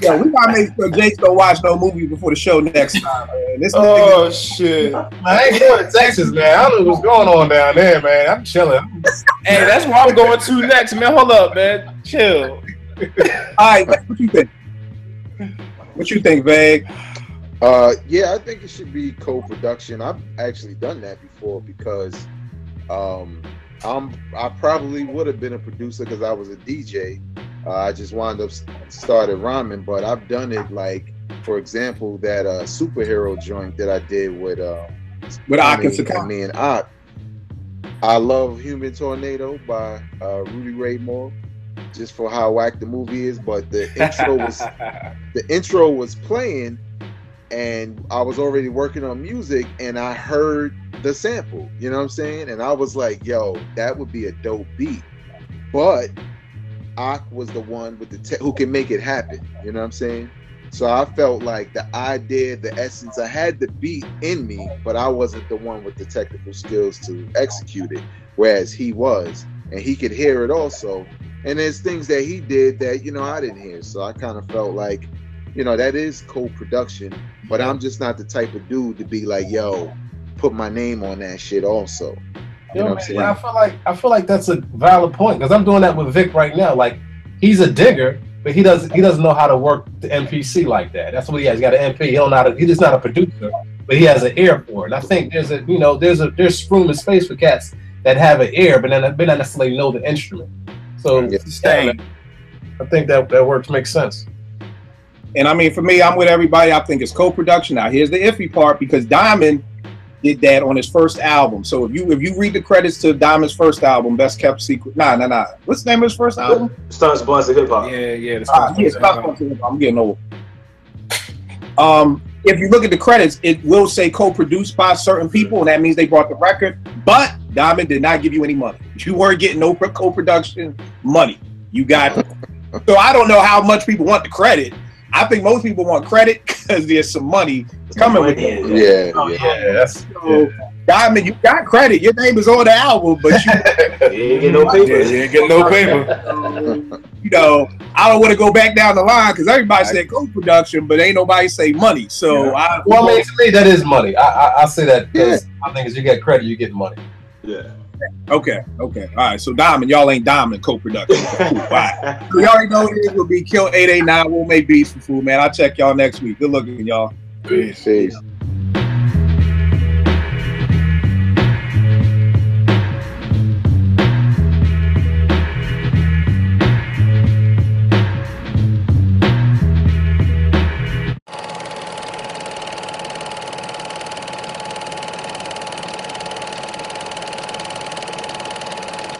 Yo, we gotta make sure Jace don't watch no movie before the show next time, man. Shit. I ain't going to Texas, man. I don't know what's going on down there, man. I'm chilling. Hey, that's where I'm going to next, man. Hold up, man. Chill. All right, what you think? What you think, Vague? Yeah, I think it should be co-production. I've actually done that before, because I probably would have been a producer because I was a DJ. I just wound up started rhyming, but I've done it, like, for example, that superhero joint that I did with Ak and me and Ak. I love Human Tornado by Rudy Ray Moore, just for how whack the movie is. But the intro was playing, and I was already working on music, and I heard the sample. You know what I'm saying? And I was like, "Yo, that would be a dope beat." But Ak was the one with who can make it happen. You know what I'm saying? So I felt like the idea, the essence, I had the beat in me, but I wasn't the one with the technical skills to execute it, whereas he was, and he could hear it also. And there's things that he did that, you know, I didn't hear. So I kind of felt like, you know, that is co-production, but I'm just not the type of dude to be like, yo, put my name on that shit also. You know what I'm saying? I feel like that's a valid point, because I'm doing that with Vic right now. Like, he's a digger, but he doesn't know how to work the MPC like that. That's what he has. He got an MP. He don't know how to. He's just not a producer, but he has an ear for it. And I think there's room and space for cats that have an ear, but then not necessarily know the instrument. So I think that works, makes sense. And I mean, for me, I'm with everybody. I think it's co-production. Now, here's the iffy part, because Diamond did that on his first album. So if you read the credits to Diamond's first album, Best Kept Secret. Nah. What's the name of his first album? Stunts, Blunts, and Hip Hop. Yeah. Stunts, Blunts, and Hip Hop. I'm getting old. If you look at the credits, it will say co-produced by certain people, and that means they brought the record. But Diamond did not give you any money. You weren't getting no co-production money. You got. So I don't know how much people want the credit. I think most people want credit because there's some money coming with it. Yeah. Diamond, you got credit. Your name is on the album, but you ain't get no paper. You ain't get no paper. You know, I don't want to go back down the line because everybody said co-production, but ain't nobody say money. So, I mean, to me, that is money. I say that because I think as you get credit, you get money. Yeah. Okay. All right. So Diamond, y'all ain't Diamond co-production. Cool. Bye. So y'all already know it will be Kill 889. We'll make beats for food, man. I'll check y'all next week. Good looking, y'all. Peace.